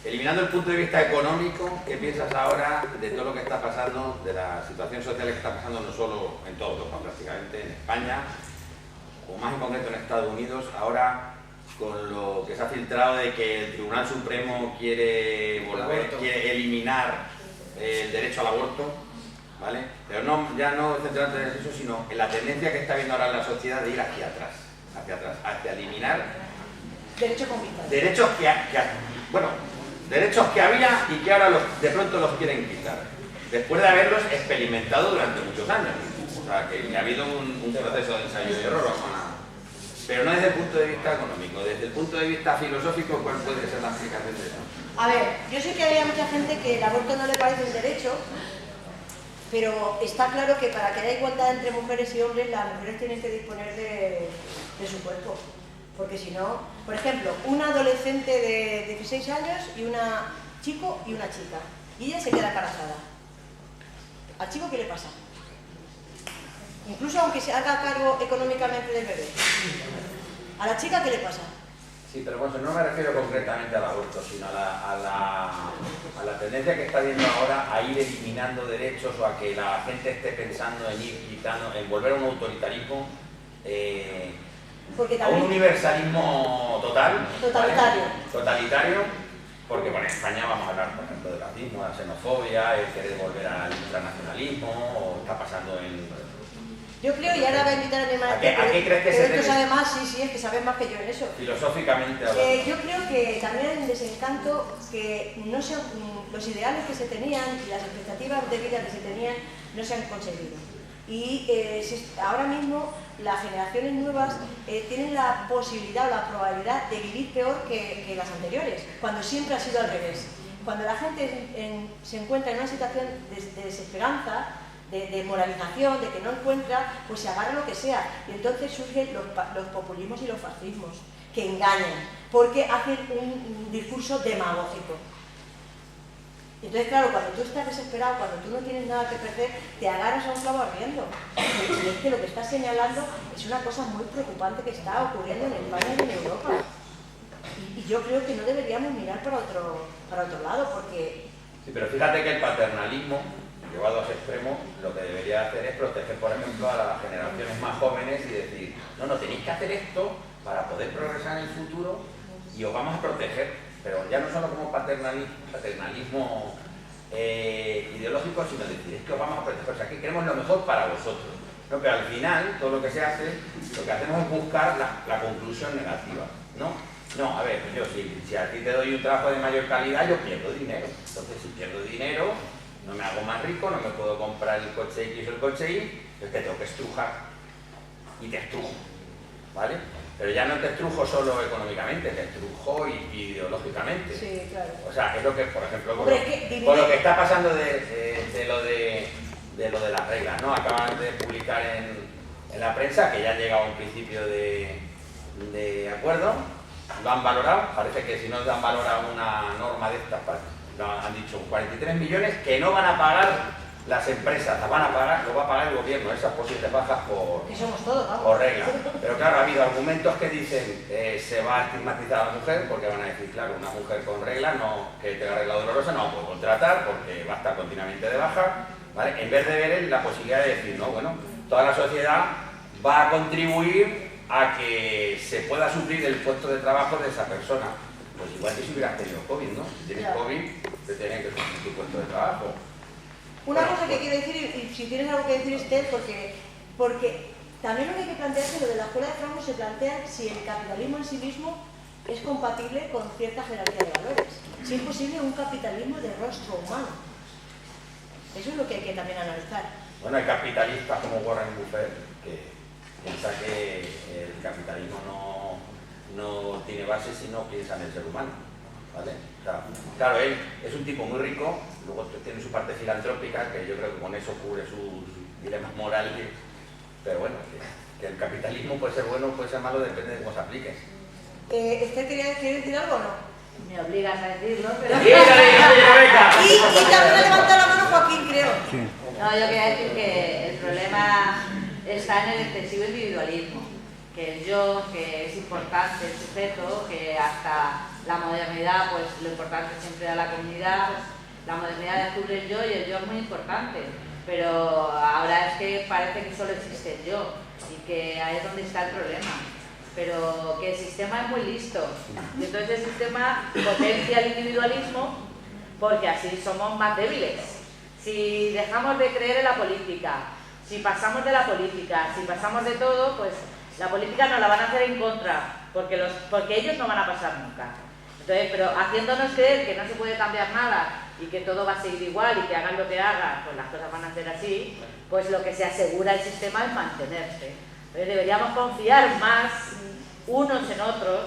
eliminando el punto de vista económico, ¿qué piensas ahora de todo lo que está pasando, de la situación social que está pasando no solo en toda Europa, prácticamente, en España, o más en concreto en Estados Unidos, ahora con lo que se ha filtrado de que el Tribunal Supremo quiere eliminar el derecho al aborto, ¿vale? Pero no, ya no centrarse en eso, sino en la tendencia que está viendo ahora la sociedad de ir hacia atrás, hacia eliminar Derecho conquistado. derechos derechos que había y que ahora de pronto los quieren quitar, después de haberlos experimentado durante muchos años. O sea, que ha habido un proceso de ensayo y error, pero no desde el punto de vista económico, desde el punto de vista filosófico, ¿cuál puede ser la explicación de eso? A ver, yo sé que había mucha gente que el aborto no le parece un derecho, pero está claro que para que haya igualdad entre mujeres y hombres, las mujeres tienen que disponer de su cuerpo. Porque si no, por ejemplo, una adolescente de 16 años y una chico y una chica, y ella se queda embarazada. ¿Al chico qué le pasa? Incluso aunque se haga cargo económicamente del bebé. ¿A la chica qué le pasa? Sí, pero bueno, no me refiero concretamente al aborto, sino a la tendencia que está viendo ahora a ir eliminando derechos o a que la gente esté pensando en ir quitando, en volver a un autoritarismo, Porque a también, un universalismo total, totalitario. ¿vale? Totalitario, porque bueno, en España vamos a hablar, por ejemplo, del racismo, de la xenofobia, el querer volver al ultranacionalismo, o está pasando en... Yo creo, y ahora voy a invitar a mi hermana, ¿A qué crees que se esto debe? sabe más, sí, es que sabe más que yo en eso. Filosóficamente hablando. Yo creo que también hay un desencanto que no se, los ideales que se tenían y las expectativas de vida que se tenían no se han conseguido. Y ahora mismo las generaciones nuevas tienen la posibilidad o la probabilidad de vivir peor que las anteriores, cuando siempre ha sido al revés. Cuando la gente se encuentra en una situación de desesperanza, de moralización, de que no encuentra, pues se agarra lo que sea. Y entonces surgen los populismos y los fascismos, que engañan, porque hacen un discurso demagógico. Entonces, claro, cuando tú estás desesperado, cuando tú no tienes nada que perder, te agarras a un clavo ardiendo. Y es que lo que estás señalando es una cosa muy preocupante que está ocurriendo en España y en Europa. Y yo creo que no deberíamos mirar para otro lado, porque... Sí, pero fíjate que el paternalismo, llevado a ese extremo, lo que debería hacer es proteger, por ejemplo, a las generaciones más jóvenes y decir, no, tenéis que hacer esto para poder progresar en el futuro y os vamos a proteger, pero ya no solo como paternalismo ideológico, sino decir, es que os vamos a proteger, o sea, que queremos lo mejor para vosotros. No, pero al final, todo lo que se hace, lo que hacemos es buscar la conclusión negativa, No, a ver, yo si a ti te doy un trabajo de mayor calidad, yo pierdo dinero. Entonces, si pierdo dinero, no me hago más rico, no me puedo comprar el coche X o el coche Y, pues te tengo que estrujar. Y te estrujo, ¿vale? Pero ya no te estrujo solo económicamente, te estrujo ideológicamente. Sí, claro. O sea, es lo que, por ejemplo, con Hombre, lo que está pasando de lo de las reglas, ¿no? Acaban de publicar en la prensa que ya han llegado a un principio de acuerdo. Lo han valorado, parece que si no han valorado una norma de estas, han dicho 43 millones que no van a pagar las empresas, lo va a pagar el gobierno, esas posibles bajas que somos todos, vamos. por regla. Pero claro, ha habido argumentos que dicen se va a estigmatizar a la mujer, porque van a decir, claro, una mujer con regla, que tenga regla dolorosa, no la puedo contratar porque va a estar continuamente de baja, ¿vale? En vez de ver la posibilidad de decir, no, bueno, toda la sociedad va a contribuir a que se pueda suplir el puesto de trabajo de esa persona. Pues igual que si hubieras tenido COVID, ¿no? Si tienes COVID, te tienen que suplir tu puesto de trabajo. Una cosa que quiero decir, y si tienes algo que decir, Esther, porque también lo que hay que plantearse, lo de la escuela de Frankfurt, se plantea si el capitalismo en sí mismo es compatible con cierta jerarquía de valores. Si es posible un capitalismo de rostro humano. Eso es lo que hay que también analizar. Bueno, hay capitalistas como Warren Buffett que piensa que el capitalismo no tiene base si no piensa en el ser humano, ¿vale? O sea, claro, él es un tipo muy rico, luego tiene su parte filantrópica, que yo creo que con eso cubre sus dilemas morales, pero bueno, que el capitalismo puede ser bueno o puede ser malo, depende de cómo se aplique. ¿Esther quiere decir algo o no? Me obligas a decirlo, pero... Y también ha levantado la mano Joaquín, creo. Sí. No, yo quería decir que el problema está en el excesivo individualismo, que el yo, que es importante, el sujeto, que hasta la modernidad, pues lo importante siempre da la comunidad, pues, la modernidad descubre el yo y el yo es muy importante, pero ahora es que parece que solo existe el yo y que ahí es donde está el problema. Pero que el sistema es muy listo y entonces el sistema potencia el individualismo porque así somos más débiles. Si dejamos de creer en la política, si pasamos de la política, si pasamos de todo, pues la política nos la van a hacer en contra porque ellos no van a pasar nunca. Entonces, pero haciéndonos creer que no se puede cambiar nada y que todo va a seguir igual y que hagan lo que hagan, pues las cosas van a ser así, pues lo que se asegura el sistema es mantenerse. Entonces deberíamos confiar más unos en otros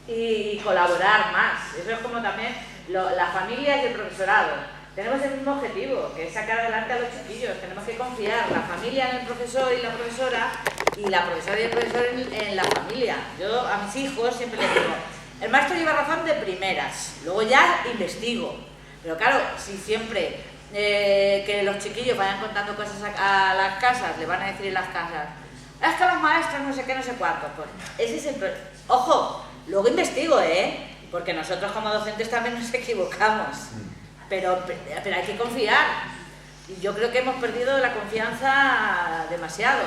y colaborar más. Eso es como también la familia y el profesorado. Tenemos el mismo objetivo, que es sacar adelante a los chiquillos. Tenemos que confiar la familia en el profesor y la profesora y la profesora y el profesor en la familia. Yo a mis hijos siempre les digo, el maestro lleva razón de primeras, luego ya investigo. Pero claro, si siempre que los chiquillos vayan contando cosas a las casas, le van a decir en las casas, es que los maestros no sé qué, no sé cuánto. Pues ese es el problema. Ojo, luego investigo, porque nosotros como docentes también nos equivocamos. Pero hay que confiar. Y yo creo que hemos perdido la confianza demasiado.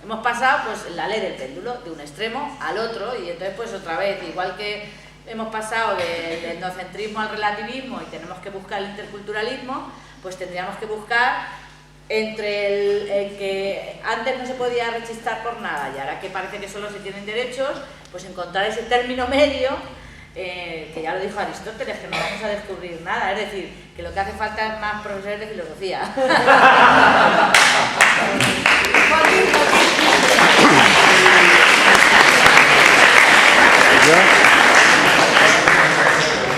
Hemos pasado pues la ley del péndulo de un extremo al otro y entonces pues otra vez, igual que hemos pasado del etnocentrismo al relativismo y tenemos que buscar el interculturalismo, pues tendríamos que buscar entre el que antes no se podía rechistar por nada y ahora que parece que solo se tienen derechos, pues encontrar ese término medio, que ya lo dijo Aristóteles, que no vamos a descubrir nada, es decir, que lo que hace falta es más profesores de filosofía.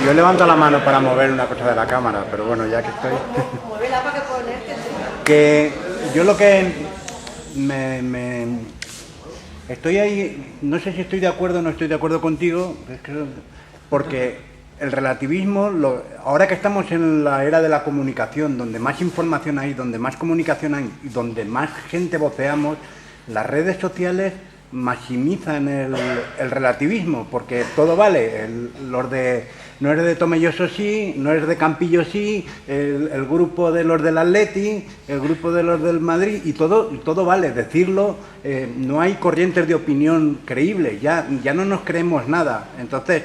Yo levanto la mano para mover una cosa de la cámara, pero bueno, ya que estoy... Muévela para que ponerte. Que yo lo que estoy ahí, no sé si estoy de acuerdo o no estoy de acuerdo contigo, porque el relativismo, ahora que estamos en la era de la comunicación, donde más información hay, donde más comunicación hay y donde más gente voceamos, las redes sociales maximizan el relativismo, porque todo vale, no eres de Tomelloso sí, no eres de Campillo sí, el grupo de los del Atleti, el grupo de los del Madrid, y todo vale, decirlo, no hay corrientes de opinión creíbles, ya no nos creemos nada. Entonces,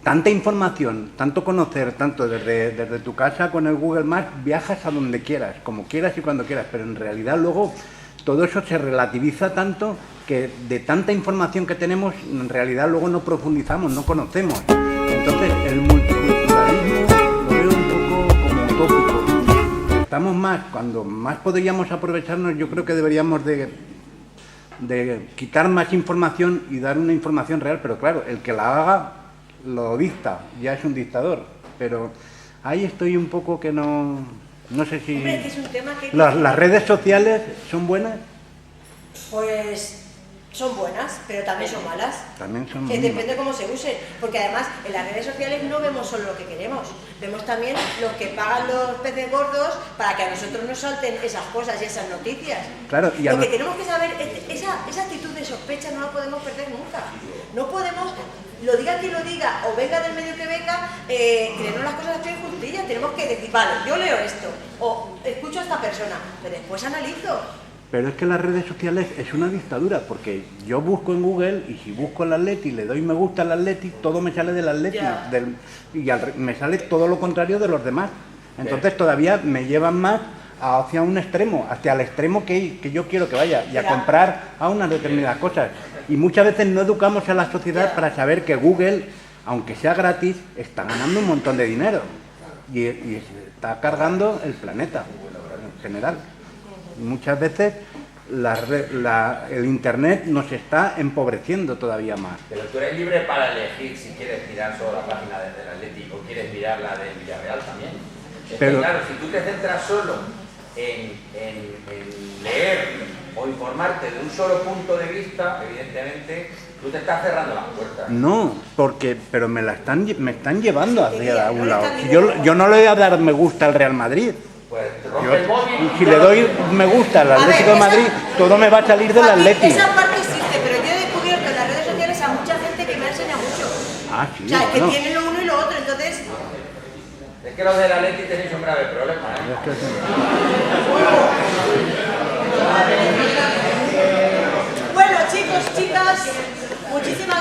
tanta información, tanto conocer, tanto desde tu casa con el Google Maps, viajas a donde quieras, como quieras y cuando quieras, pero en realidad luego todo eso se relativiza tanto que de tanta información que tenemos, en realidad luego no profundizamos, no conocemos. Entonces, el multiculturalismo lo veo un poco como utópico. Estamos más, cuando más podríamos aprovecharnos, yo creo que deberíamos de quitar más información y dar una información real, pero claro, el que la haga lo dicta, ya es un dictador. Pero ahí estoy un poco que no sé si... Hombre, que es un tema que... ¿Las redes sociales son buenas? Pues son buenas, pero también son malas. También son que malas. depende cómo se usen, porque además en las redes sociales no vemos solo lo que queremos, vemos también los que pagan los peces gordos para que a nosotros nos salten esas cosas y esas noticias. Claro, y lo que tenemos que saber es esa actitud de sospecha no la podemos perder nunca. No podemos, lo diga quien lo diga o venga del medio que venga, creernos las cosas así en justicia. Tenemos que decir, vale, yo leo esto o escucho a esta persona, pero después analizo. Pero es que las redes sociales es una dictadura, porque yo busco en Google y si busco el Atleti, le doy me gusta al Atleti, todo me sale del Atleti, me sale todo lo contrario de los demás. Entonces todavía me llevan más hacia un extremo, hacia el extremo que yo quiero que vaya, y a comprar a unas determinadas cosas. Y muchas veces no educamos a la sociedad para saber que Google, aunque sea gratis, está ganando un montón de dinero y está cargando el planeta en general. Muchas veces el Internet nos está empobreciendo todavía más. Pero tú eres libre para elegir si quieres mirar solo la página del Atlético o quieres mirar la del Villarreal también. Pero, claro, si tú te centras solo en leer o informarte de un solo punto de vista, evidentemente tú te estás cerrando las puertas. No, pero me están llevando hacia un lado. Yo no le voy a dar me gusta al Real Madrid. Pues rompe el móvil. Y si le doy me gusta al Atlético de Madrid, todo me va a salir del Atlético. Esa parte existe, pero yo he descubierto en las redes sociales a mucha gente que me ha enseñado mucho. Ah, sí. O sea, bueno. que tienen lo uno y lo otro, entonces... Es que los del Atlético tenéis un grave problema, ¿eh? Bueno, chicos, chicas, muchísimas